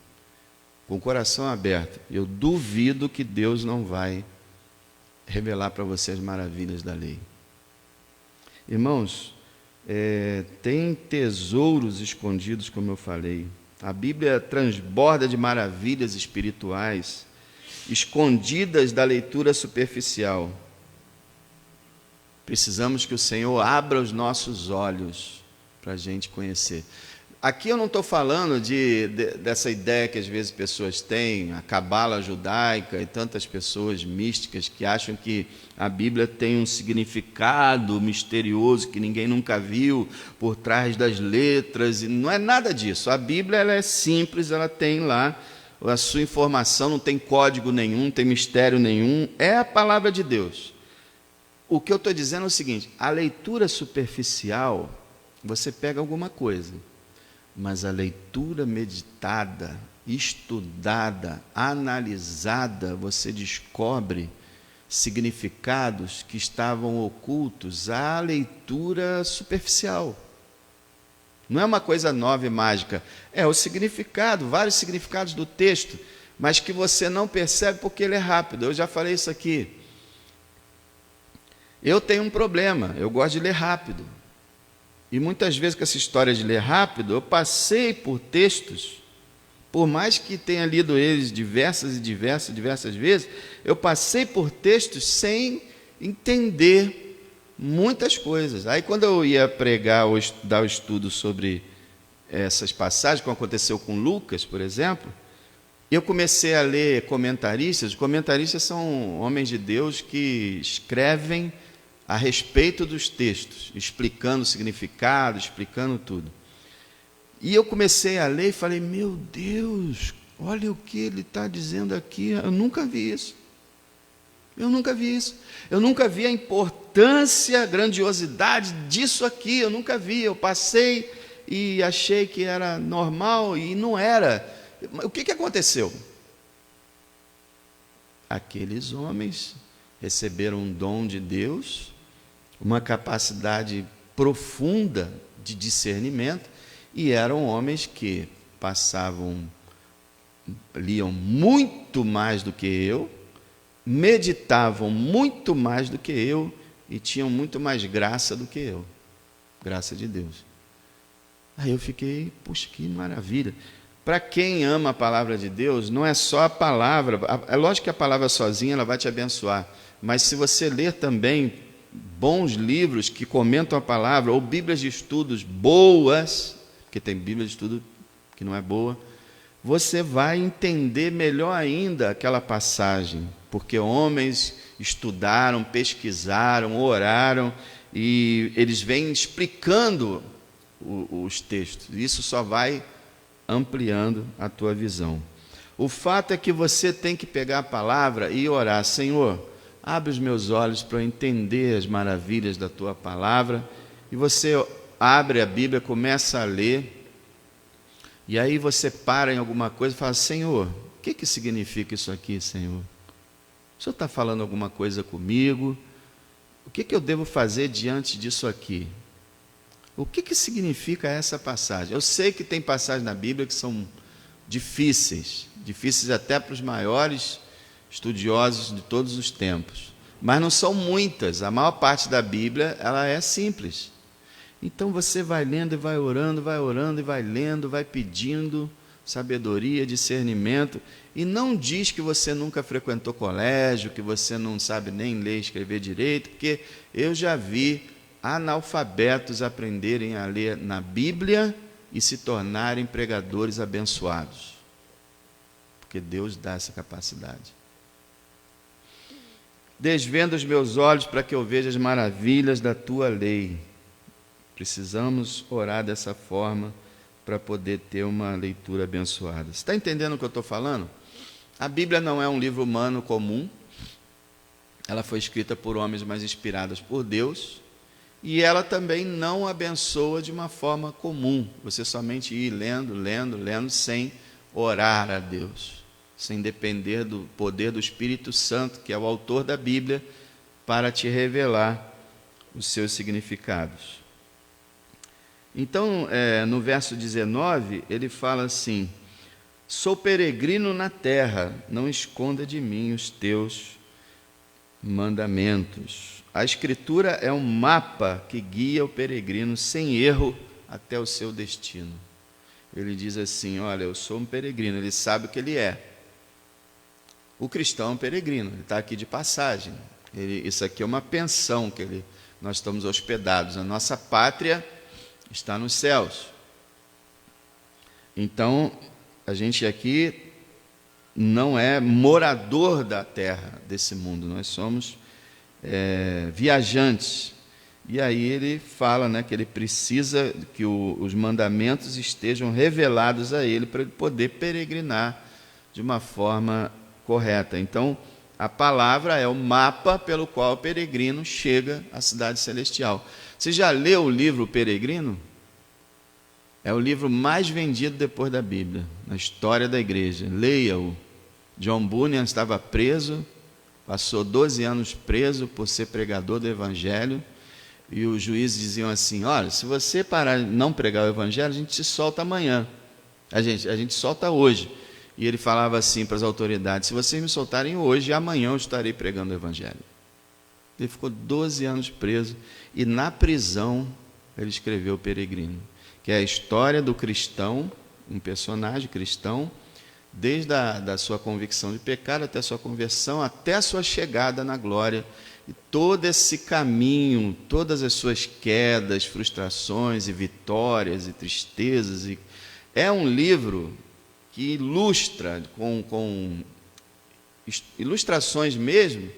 com o coração aberto. Eu duvido que Deus não vai revelar para você as maravilhas da lei. Irmãos, tem tesouros escondidos, como eu falei. A Bíblia transborda de maravilhas espirituais, escondidas da leitura superficial. Precisamos que o Senhor abra os nossos olhos para a gente conhecer. Aqui eu não estou falando dessa ideia que às vezes pessoas têm, a cabala judaica e tantas pessoas místicas que acham que a Bíblia tem um significado misterioso que ninguém nunca viu por trás das letras. E não é nada disso. A Bíblia ela é simples, ela tem lá a sua informação não tem código nenhum, não tem mistério nenhum, é a palavra de Deus. O que eu estou dizendo é o seguinte: a leitura superficial, você pega alguma coisa, mas a leitura meditada, estudada, analisada, você descobre significados que estavam ocultos à leitura superficial. Não é uma coisa nova e mágica, é o significado, vários significados do texto, mas que você não percebe porque ele é rápido. Eu já falei isso aqui. Eu tenho um problema, eu gosto de ler rápido. E muitas vezes com essa história de ler rápido, eu passei por textos, por mais que tenha lido eles diversas vezes, eu passei por textos sem entender muitas coisas. Aí quando eu ia pregar ou dar o estudo sobre essas passagens, como aconteceu com Lucas, por exemplo, eu comecei a ler comentaristas. Os comentaristas são homens de Deus que escrevem a respeito dos textos, explicando o significado, explicando tudo. E eu comecei a ler e falei: meu Deus, olha o que ele está dizendo aqui, eu nunca vi isso. Eu nunca vi isso. Eu nunca vi a importância, a grandiosidade disso aqui, eu nunca vi. Eu passei e achei que era normal e não era. O que aconteceu? Aqueles homens receberam um dom de Deus, uma capacidade profunda de discernimento, e eram homens que liam muito mais do que eu, meditavam muito mais do que eu e tinham muito mais graça do que eu, graça de Deus. Aí eu fiquei, puxa, que maravilha. Para quem ama a palavra de Deus, não é só a palavra, é lógico que a palavra sozinha ela vai te abençoar, mas se você ler também bons livros que comentam a palavra, ou bíblias de estudos boas, porque tem bíblia de estudo que não é boa, você vai entender melhor ainda aquela passagem, porque homens estudaram, pesquisaram, oraram, e eles vêm explicando os textos. Isso só vai ampliando a tua visão. O fato é que você tem que pegar a palavra e orar: Senhor, abre os meus olhos para eu entender as maravilhas da tua palavra. E você abre a Bíblia, começa a ler, e aí você para em alguma coisa e fala: Senhor, o que significa isso aqui, Senhor? O Senhor está falando alguma coisa comigo? O que eu devo fazer diante disso aqui? O que significa essa passagem? Eu sei que tem passagens na Bíblia que são difíceis até para os maiores estudiosos de todos os tempos, mas não são muitas. A maior parte da Bíblia ela é simples. Então você vai lendo e vai orando e vai lendo, vai pedindo sabedoria, discernimento, e não diz que você nunca frequentou colégio, que você não sabe nem ler e escrever direito, porque eu já vi analfabetos aprenderem a ler na Bíblia e se tornarem pregadores abençoados, porque Deus dá essa capacidade. Desvenda os meus olhos para que eu veja as maravilhas da tua lei. Precisamos orar dessa forma para poder ter uma leitura abençoada. Você está entendendo o que eu estou falando? A Bíblia não é um livro humano comum. Ela foi escrita por homens, mas inspirados por Deus. E ela também não abençoa de uma forma comum. Você somente ir lendo, sem orar a Deus, sem depender do poder do Espírito Santo, que é o autor da Bíblia, para te revelar os seus significados. Então, no verso 19, ele fala assim: sou peregrino na terra, não esconda de mim os teus mandamentos. A Escritura é um mapa que guia o peregrino sem erro até o seu destino. Ele diz assim: olha, eu sou um peregrino. Ele sabe o que ele é. O cristão é um peregrino, ele está aqui de passagem. Isso aqui é uma pensão que nós estamos hospedados. A nossa pátria está nos céus. Então, a gente aqui não é morador da terra, desse mundo. Nós somos viajantes. E aí ele fala, que ele precisa que os mandamentos estejam revelados a ele para ele poder peregrinar de uma forma correta. Então, a palavra é o mapa pelo qual o peregrino chega à cidade celestial. Você já leu o livro Peregrino? É o livro mais vendido depois da Bíblia, na história da igreja. Leia-o. John Bunyan estava preso, passou 12 anos preso por ser pregador do Evangelho, e os juízes diziam assim: olha, se você parar de não pregar o Evangelho, a gente te solta amanhã. A gente solta hoje. E ele falava assim para as autoridades: se vocês me soltarem hoje, amanhã eu estarei pregando o Evangelho. Ele ficou 12 anos preso, e na prisão ele escreveu o Peregrino, que é a história do cristão, um personagem cristão, desde a sua convicção de pecado até a sua conversão, até a sua chegada na glória. E todo esse caminho, todas as suas quedas, frustrações e vitórias e tristezas. É um livro que ilustra, com ilustrações mesmo,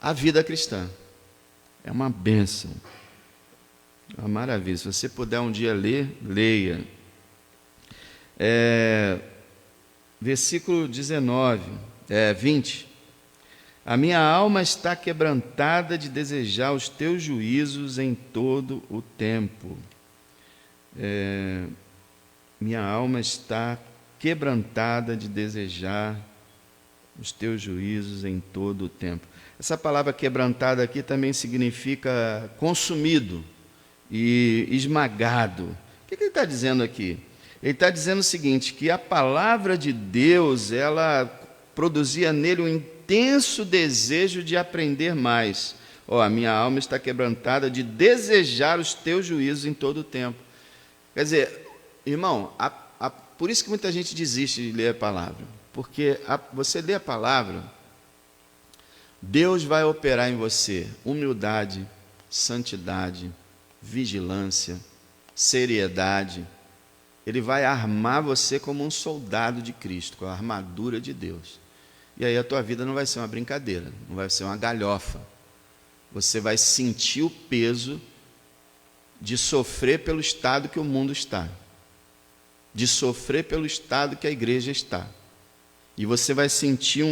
a vida cristã. É uma bênção. É uma maravilha. Se você puder um dia ler, leia. Versículo 20. A minha alma está quebrantada de desejar os teus juízos em todo o tempo. Minha alma está quebrantada de desejar os teus juízos em todo o tempo. Essa palavra quebrantada aqui também significa consumido e esmagado. O que ele está dizendo aqui? Ele está dizendo o seguinte, que a palavra de Deus, ela produzia nele um intenso desejo de aprender mais. A minha alma está quebrantada de desejar os teus juízos em todo o tempo. Quer dizer, irmão, por isso que muita gente desiste de ler a palavra. Porque você lê a palavra, Deus vai operar em você humildade, santidade, vigilância, seriedade. Ele vai armar você como um soldado de Cristo, com a armadura de Deus. E aí a tua vida não vai ser uma brincadeira, não vai ser uma galhofa. Você vai sentir o peso de sofrer pelo estado que o mundo está, de sofrer pelo estado que a igreja está. E você vai sentir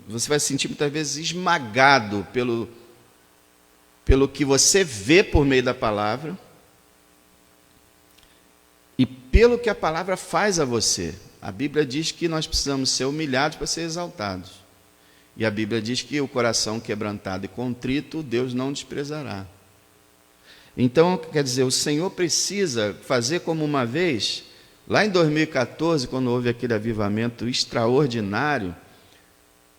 você vai sentir muitas vezes esmagado pelo que você vê por meio da palavra e pelo que a palavra faz a você. A Bíblia diz que nós precisamos ser humilhados para ser exaltados. E a Bíblia diz que o coração quebrantado e contrito, Deus não desprezará. Então, quer dizer, o Senhor precisa fazer como uma vez, lá em 2014, quando houve aquele avivamento extraordinário,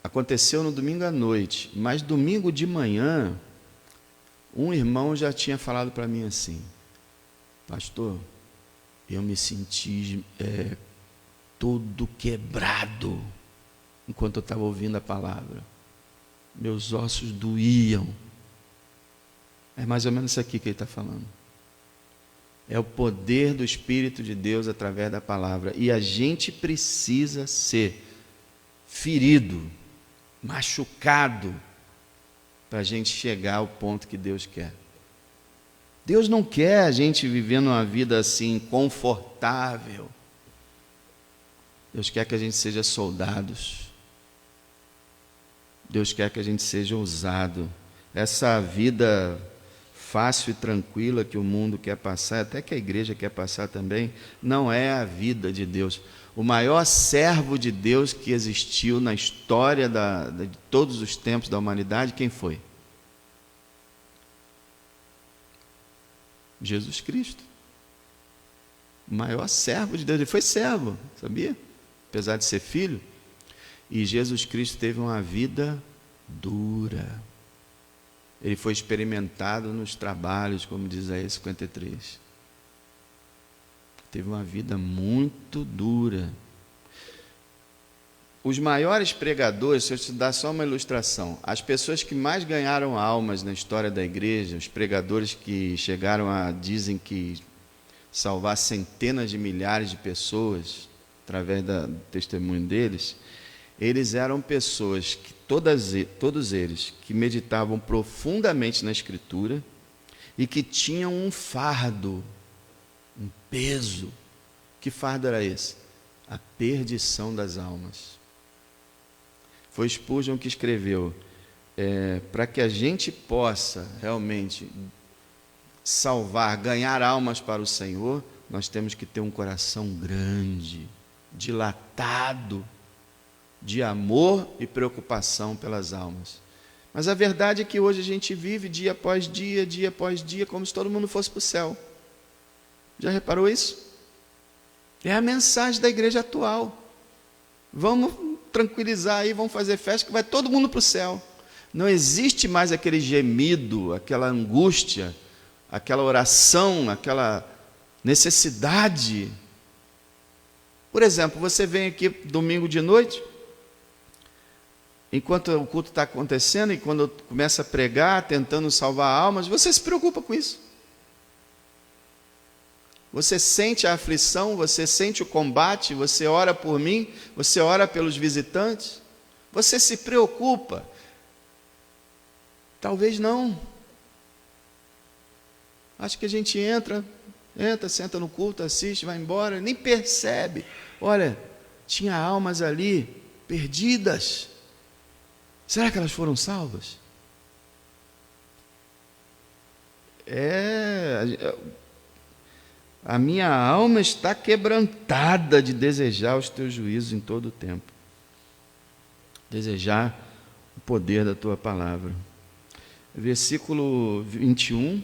aconteceu no domingo à noite, mas domingo de manhã, um irmão já tinha falado para mim assim: pastor, eu me senti todo quebrado enquanto eu estava ouvindo a palavra. Meus ossos doíam. É mais ou menos isso aqui que ele está falando. É o poder do Espírito de Deus através da palavra. E a gente precisa ser ferido, machucado, para a gente chegar ao ponto que Deus quer. Deus não quer a gente vivendo uma vida assim, confortável. Deus quer que a gente seja soldados. Deus quer que a gente seja ousado. Essa vida fácil e tranquila que o mundo quer passar, até que a igreja quer passar também, não é a vida de Deus. O maior servo de Deus que existiu na história de todos os tempos da humanidade, quem foi? Jesus Cristo. O maior servo de Deus. Ele foi servo, sabia? Apesar de ser filho. E Jesus Cristo teve uma vida dura. Ele foi experimentado nos trabalhos, como diz Isaías 53. Teve uma vida muito dura. Os maiores pregadores, se eu te dar só uma ilustração, as pessoas que mais ganharam almas na história da igreja, os pregadores que chegaram dizem que salvar centenas de milhares de pessoas, através do testemunho deles, eles eram pessoas que todos eles que meditavam profundamente na Escritura e que tinham um fardo, um peso. Que fardo era esse? a perdição das almas. Foi Spurgeon que escreveu, para que a gente possa realmente salvar, ganhar almas para o Senhor, nós temos que ter um coração grande, dilatado, de amor e preocupação pelas almas. Mas a verdade é que hoje a gente vive dia após dia, como se todo mundo fosse para o céu. Já reparou isso? É a mensagem da igreja atual. Vamos tranquilizar aí, vamos fazer festa, que vai todo mundo para o céu. Não existe mais aquele gemido, aquela angústia, aquela oração, aquela necessidade. Por exemplo, você vem aqui domingo de noite, enquanto o culto está acontecendo, e quando começa a pregar, tentando salvar almas, você se preocupa com isso. Você sente a aflição, você sente o combate, você ora por mim, você ora pelos visitantes, você se preocupa. Talvez não. Acho que a gente entra, senta no culto, assiste, vai embora, nem percebe. Olha, tinha almas ali perdidas. Será que elas foram salvas? A minha alma está quebrantada de desejar os teus juízos em todo o tempo. Desejar o poder da tua palavra. Versículo 21.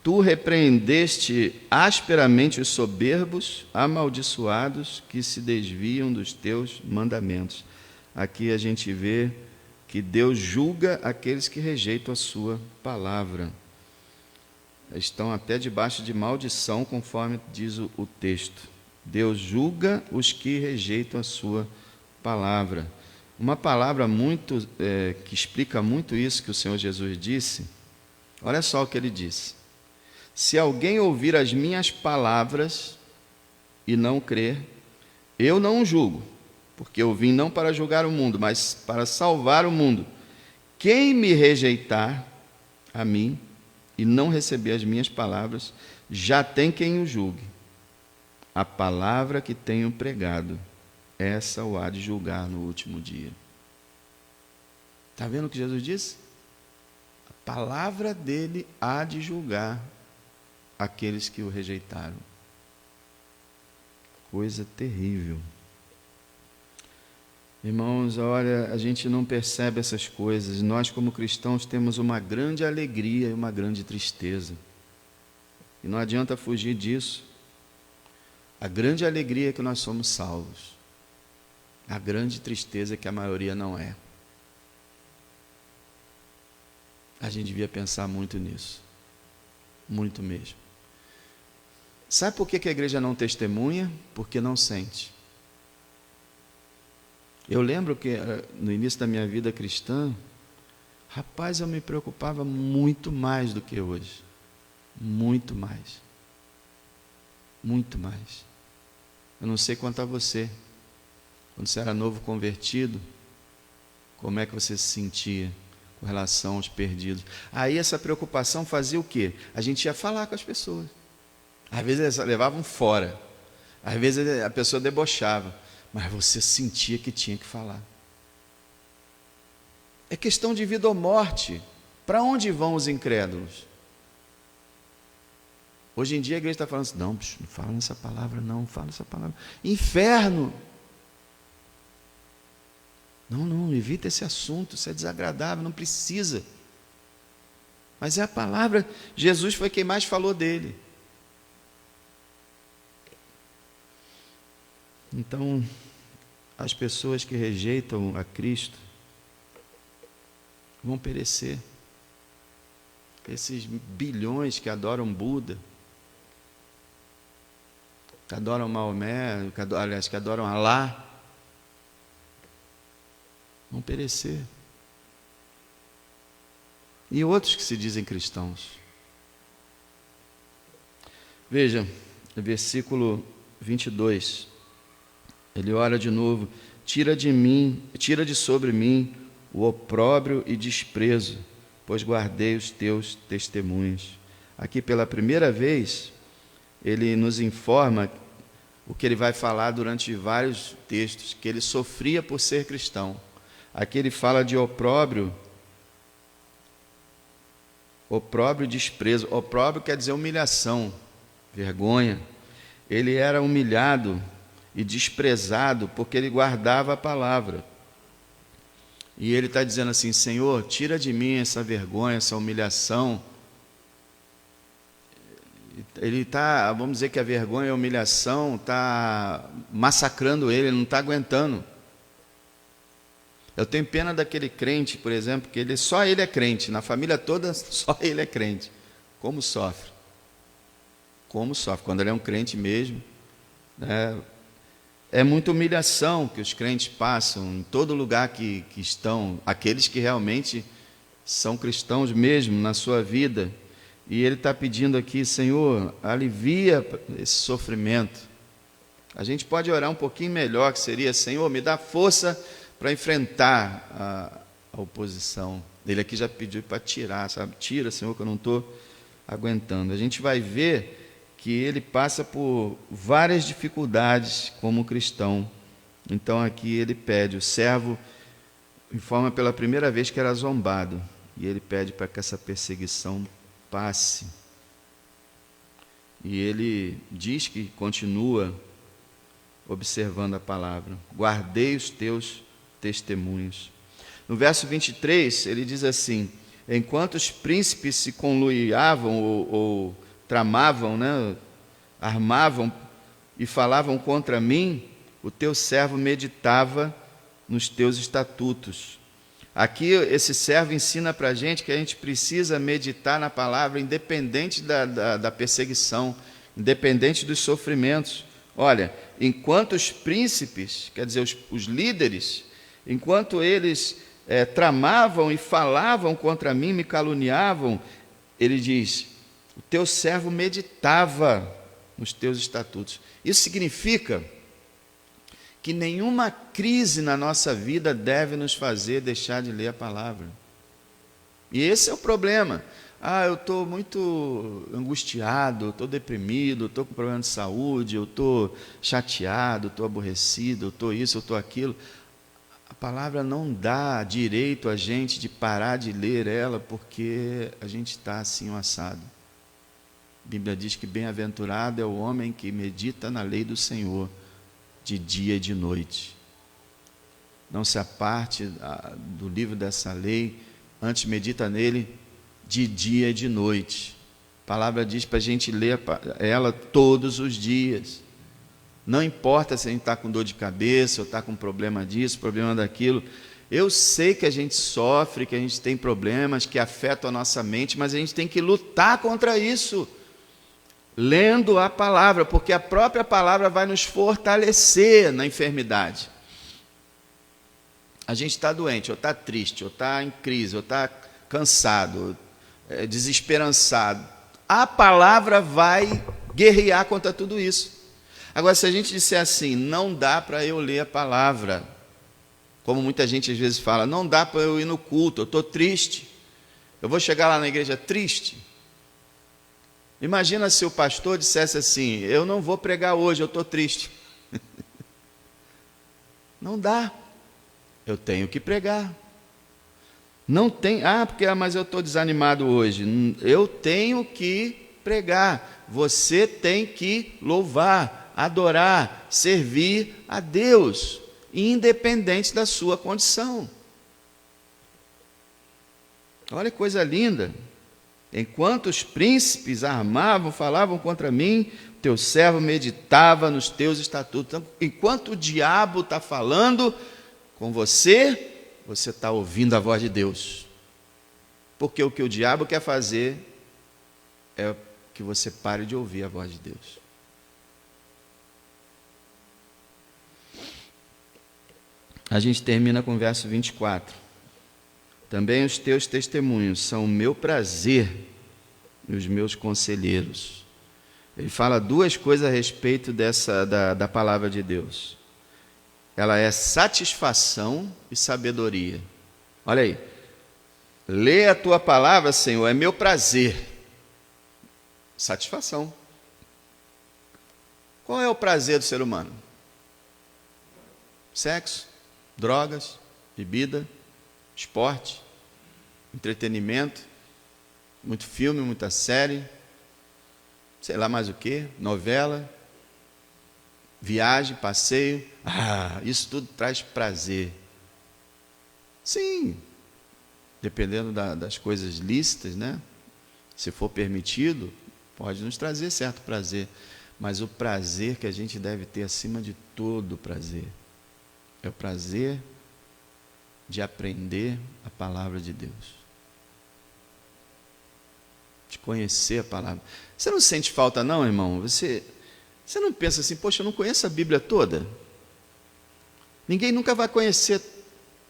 Tu repreendeste asperamente os soberbos, amaldiçoados, que se desviam dos teus mandamentos. Aqui a gente vê que Deus julga aqueles que rejeitam a sua palavra. Estão até debaixo de maldição, conforme diz o texto. Deus julga os que rejeitam a sua palavra. Uma palavra muito que explica muito isso que o Senhor Jesus disse. Olha só o que ele disse: se alguém ouvir as minhas palavras e não crer, eu não o julgo, porque eu vim não para julgar o mundo, mas para salvar o mundo. Quem me rejeitar a mim e não receber as minhas palavras, já tem quem o julgue. A palavra que tenho pregado, essa o há de julgar no último dia. Está vendo o que Jesus disse? A palavra dele há de julgar aqueles que o rejeitaram. Coisa terrível. Irmãos, olha, a gente não percebe essas coisas. Nós, como cristãos, temos uma grande alegria e uma grande tristeza. E não adianta fugir disso. A grande alegria é que nós somos salvos. A grande tristeza é que a maioria não é. A gente devia pensar muito nisso. Muito mesmo. Sabe por que a igreja não testemunha? Porque não sente. Eu lembro que no início da minha vida cristã, rapaz, eu me preocupava muito mais do que hoje. Muito mais. Muito mais. Eu não sei quanto a você. Quando você era novo convertido, como é que você se sentia com relação aos perdidos? Aí essa preocupação fazia o quê? A gente ia falar com as pessoas. Às vezes eles levavam fora. Às vezes a pessoa debochava. Mas você sentia que tinha que falar. É questão de vida ou morte. Para onde vão os incrédulos? Hoje em dia a igreja está falando assim, não, bicho, não fala nessa palavra, não fala essa palavra. Inferno! Não, evita esse assunto, isso é desagradável, não precisa. Mas é a palavra, Jesus foi quem mais falou dele. Então, as pessoas que rejeitam a Cristo vão perecer. Esses bilhões que adoram Buda, que adoram Maomé, que adoram Alá, vão perecer. E outros que se dizem cristãos. Veja, versículo 22. Ele ora de novo: tira de sobre mim o opróbrio e desprezo, pois guardei os teus testemunhos. Aqui pela primeira vez, ele nos informa o que ele vai falar durante vários textos, que ele sofria por ser cristão. Aqui ele fala de opróbrio e desprezo. Opróbrio quer dizer humilhação, vergonha. Ele era humilhado e desprezado porque ele guardava a palavra. E ele está dizendo assim: Senhor, tira de mim essa vergonha, essa humilhação. Ele está, vamos dizer que a vergonha e a humilhação está massacrando ele não está aguentando. Eu tenho pena daquele crente, por exemplo, que só ele é crente, na família toda só ele é crente. Como sofre? Como sofre? Quando ele é um crente mesmo, né? É muita humilhação que os crentes passam em todo lugar que estão, aqueles que realmente são cristãos mesmo na sua vida. E ele está pedindo aqui: Senhor, alivia esse sofrimento. A gente pode orar um pouquinho melhor, que seria: Senhor, me dá força para enfrentar a oposição. Ele aqui já pediu para tirar, sabe? Tira, Senhor, que eu não estou aguentando. A gente vai ver que ele passa por várias dificuldades como cristão. Então aqui ele pede: o servo informa pela primeira vez que era zombado, e ele pede para que essa perseguição passe. E ele diz que continua observando a palavra: guardei os teus testemunhos. No verso 23, ele diz assim: enquanto os príncipes se conluiavam ou tramavam, né, armavam e falavam contra mim, o teu servo meditava nos teus estatutos. Aqui esse servo ensina para a gente que a gente precisa meditar na palavra, independente da perseguição, independente dos sofrimentos. Olha, enquanto os príncipes, quer dizer, os líderes, enquanto eles tramavam e falavam contra mim, me caluniavam, ele diz: o teu servo meditava nos teus estatutos. Isso significa que nenhuma crise na nossa vida deve nos fazer deixar de ler a palavra. E esse é o problema. Eu estou muito angustiado, estou deprimido, estou com problema de saúde, eu estou chateado, estou aborrecido, eu estou isso, eu estou aquilo. A palavra não dá direito a gente de parar de ler ela porque a gente está assim assado. A Bíblia diz que bem-aventurado é o homem que medita na lei do Senhor de dia e de noite. Não se aparte do livro dessa lei, antes medita nele de dia e de noite. A palavra diz para a gente ler ela todos os dias. Não importa se a gente está com dor de cabeça, ou está com problema disso, problema daquilo. Eu sei que a gente sofre, que a gente tem problemas que afetam a nossa mente, mas a gente tem que lutar contra isso, lendo a palavra, porque a própria palavra vai nos fortalecer na enfermidade. A gente está doente, ou está triste, ou está em crise, ou está cansado, desesperançado. A palavra vai guerrear contra tudo isso. Agora, se a gente disser assim: não dá para eu ler a palavra, como muita gente às vezes fala, não dá para eu ir no culto, eu estou triste, eu vou chegar lá na igreja triste. Imagina se o pastor dissesse assim: eu não vou pregar hoje, eu estou triste. Não dá, eu tenho que pregar. Não tem, mas eu estou desanimado hoje. Eu tenho que pregar. Você tem que louvar, adorar, servir a Deus, independente da sua condição. Olha que coisa linda. Enquanto os príncipes armavam, falavam contra mim, teu servo meditava nos teus estatutos. Então, enquanto o diabo está falando com você, você está ouvindo a voz de Deus. Porque o que o diabo quer fazer é que você pare de ouvir a voz de Deus. A gente termina com o verso 24. Também os teus testemunhos são o meu prazer e os meus conselheiros. Ele fala duas coisas a respeito da palavra de Deus. Ela é satisfação e sabedoria. Olha aí. Ler a tua palavra, Senhor, é meu prazer. Satisfação. Qual é o prazer do ser humano? Sexo, drogas, bebida, esporte, entretenimento, muito filme, muita série, sei lá mais o que, novela, viagem, passeio. Isso tudo traz prazer. Sim, dependendo das coisas lícitas, né? Se for permitido, pode nos trazer certo prazer. Mas o prazer que a gente deve ter acima de todo prazer é o prazer de aprender a palavra de Deus. De conhecer a palavra. Você não sente falta não, irmão? Você não pensa assim, poxa, eu não conheço a Bíblia toda? Ninguém nunca vai conhecer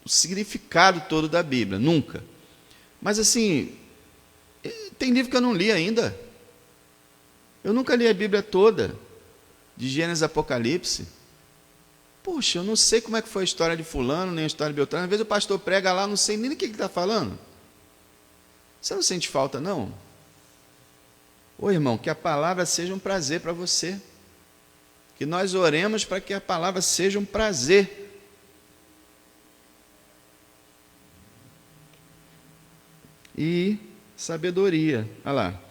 o significado todo da Bíblia, nunca. Mas assim, tem livro que eu não li ainda. Eu nunca li a Bíblia toda, de Gênesis a Apocalipse. Poxa, eu não sei como é que foi a história de fulano, nem a história de Beltrano. Às vezes o pastor prega lá, não sei nem o que ele está falando. Você não sente falta, não? Ô irmão, que a palavra seja um prazer para você. Que nós oremos para que a palavra seja um prazer. E sabedoria. Olha lá.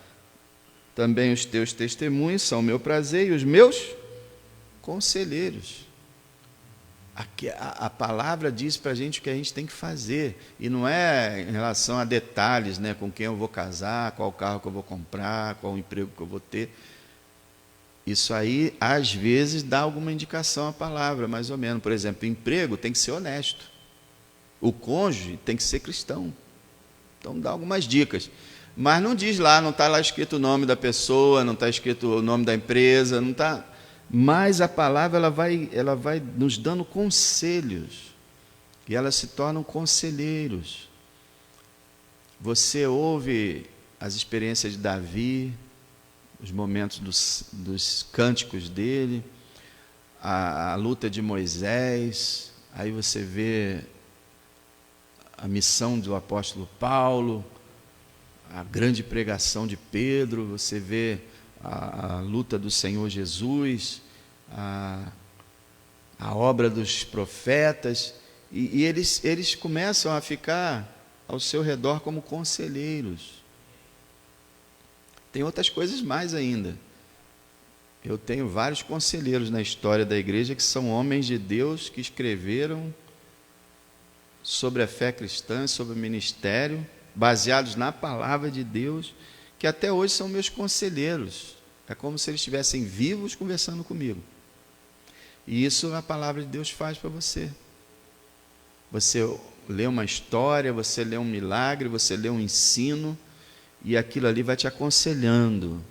Também os teus testemunhos são o meu prazer e os meus conselheiros. Aqui, a palavra diz para a gente o que a gente tem que fazer. E não é em relação a detalhes, né? Com quem eu vou casar, qual carro que eu vou comprar, qual emprego que eu vou ter. Isso aí, às vezes, dá alguma indicação à palavra, mais ou menos. Por exemplo, emprego tem que ser honesto. O cônjuge tem que ser cristão. Então, dá algumas dicas. Mas não diz lá, não está lá escrito o nome da pessoa, não está escrito o nome da empresa, não está. Mas a palavra ela vai nos dando conselhos. E elas se tornam conselheiros. Você ouve as experiências de Davi, os momentos dos cânticos dele, a luta de Moisés, aí você vê a missão do apóstolo Paulo, a grande pregação de Pedro, você vê a luta do Senhor Jesus, a obra dos profetas, e eles começam a ficar ao seu redor como conselheiros. Tem outras coisas mais ainda. Eu tenho vários conselheiros na história da igreja que são homens de Deus que escreveram sobre a fé cristã, sobre o ministério, baseados na palavra de Deus, que até hoje são meus conselheiros. É como se eles estivessem vivos conversando comigo. E isso a palavra de Deus faz para você. Você lê uma história, você lê um milagre, você lê um ensino, e aquilo ali vai te aconselhando,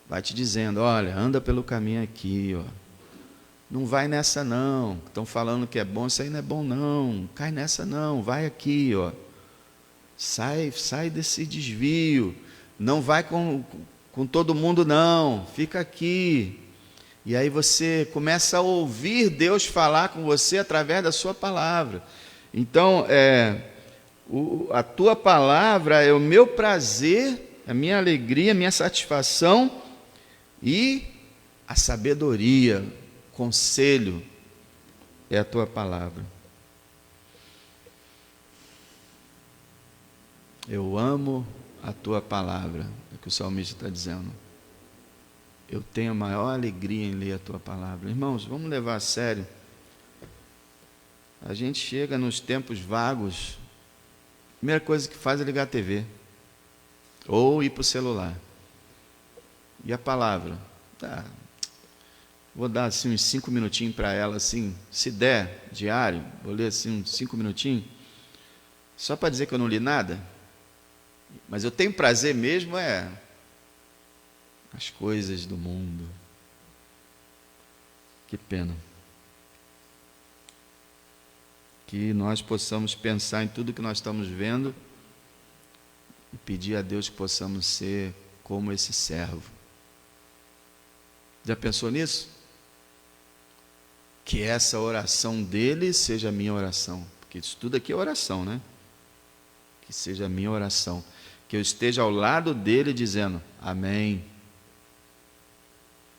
vai te dizendo, olha, anda pelo caminho aqui, ó. Não vai nessa não, estão falando que é bom, isso aí não é bom não, cai nessa não, vai aqui, ó. Sai desse desvio, não vai com todo mundo não, fica aqui. E aí você começa a ouvir Deus falar com você através da sua palavra. Então, a tua palavra é o meu prazer, a minha alegria, a minha satisfação e a sabedoria, conselho é a tua palavra. Eu amo a tua palavra, é o que o salmista está dizendo. Eu tenho a maior alegria em ler a tua palavra. Irmãos, vamos levar a sério. A gente chega nos tempos vagos, a primeira coisa que faz é ligar a TV, ou ir para o celular. E a palavra? Vou dar assim uns 5 minutinhos para ela, assim, se der, diário, vou ler assim uns 5 minutinhos, só para dizer que eu não li nada. Mas eu tenho prazer mesmo as coisas do mundo. Que pena. Que nós possamos pensar em tudo que nós estamos vendo e pedir a Deus que possamos ser como esse servo. Já pensou nisso? Que essa oração dele seja a minha oração. Porque isso tudo aqui é oração, né? Que seja a minha oração. Que eu esteja ao lado dele dizendo, amém.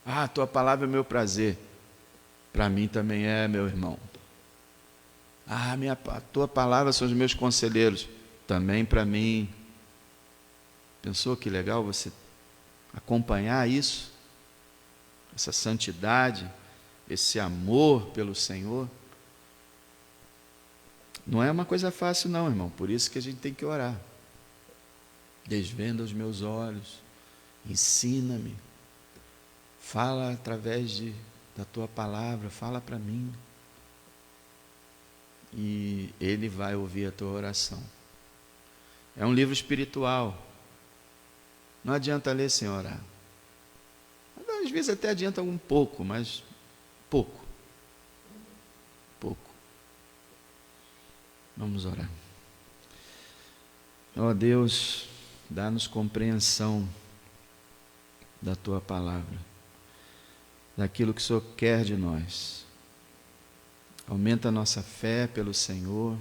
Ah, a tua palavra é meu prazer. Para mim também é, meu irmão. Ah, a tua palavra são os meus conselheiros. Também para mim. Pensou que legal você acompanhar isso? Essa santidade, esse amor pelo Senhor. Não é uma coisa fácil não, irmão. Por isso que a gente tem que orar. Desvenda os meus olhos. Ensina-me. Fala através da tua palavra. Fala para mim. E Ele vai ouvir a tua oração. É um livro espiritual. Não adianta ler sem orar. Às vezes até adianta um pouco, mas pouco. Pouco. Vamos orar. Ó Deus, dá-nos compreensão da tua palavra, daquilo que o Senhor quer de nós. Aumenta a nossa fé pelo Senhor.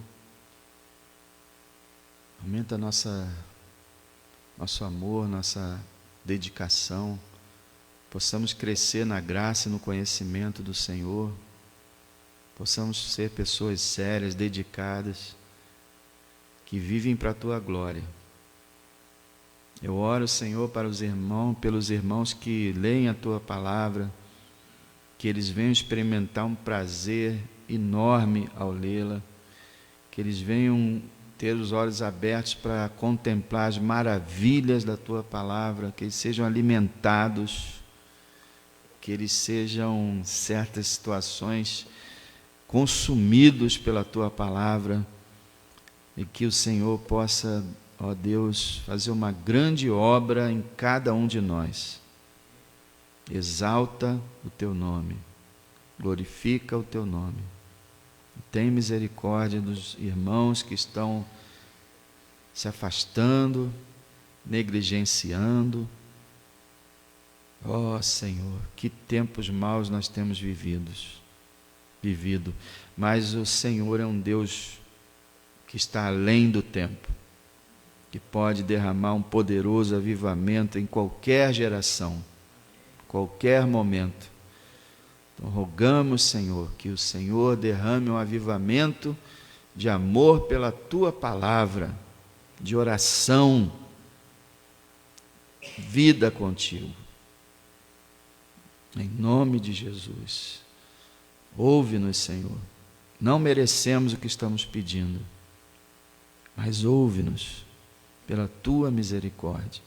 Aumenta nosso amor, nossa dedicação. Possamos crescer na graça e no conhecimento do Senhor. Possamos ser pessoas sérias, dedicadas, que vivem para a tua glória. Eu oro, Senhor, para os irmãos, pelos irmãos que leem a tua palavra, que eles venham experimentar um prazer enorme ao lê-la, que eles venham ter os olhos abertos para contemplar as maravilhas da tua palavra, que eles sejam alimentados, que eles sejam, em certas situações, consumidos pela tua palavra, e que o Senhor possa, ó Deus, fazer uma grande obra em cada um de nós. Exalta o teu nome, glorifica o teu nome. Tem misericórdia dos irmãos que estão se afastando, negligenciando. Ó Senhor, que tempos maus nós temos vivido, mas o Senhor é um Deus que está além do tempo, que pode derramar um poderoso avivamento em qualquer geração, qualquer momento. Então rogamos, Senhor, que o Senhor derrame um avivamento de amor pela tua palavra, de oração, vida contigo. Em nome de Jesus. Ouve-nos, Senhor. Não merecemos o que estamos pedindo, mas ouve-nos pela tua misericórdia.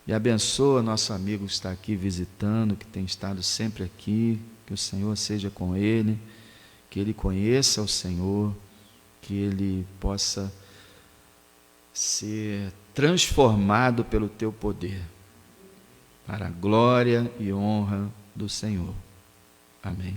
E abençoa nosso amigo que está aqui visitando, que tem estado sempre aqui, que o Senhor seja com ele, que ele conheça o Senhor, que ele possa ser transformado pelo teu poder, para a glória e honra do Senhor. Amém.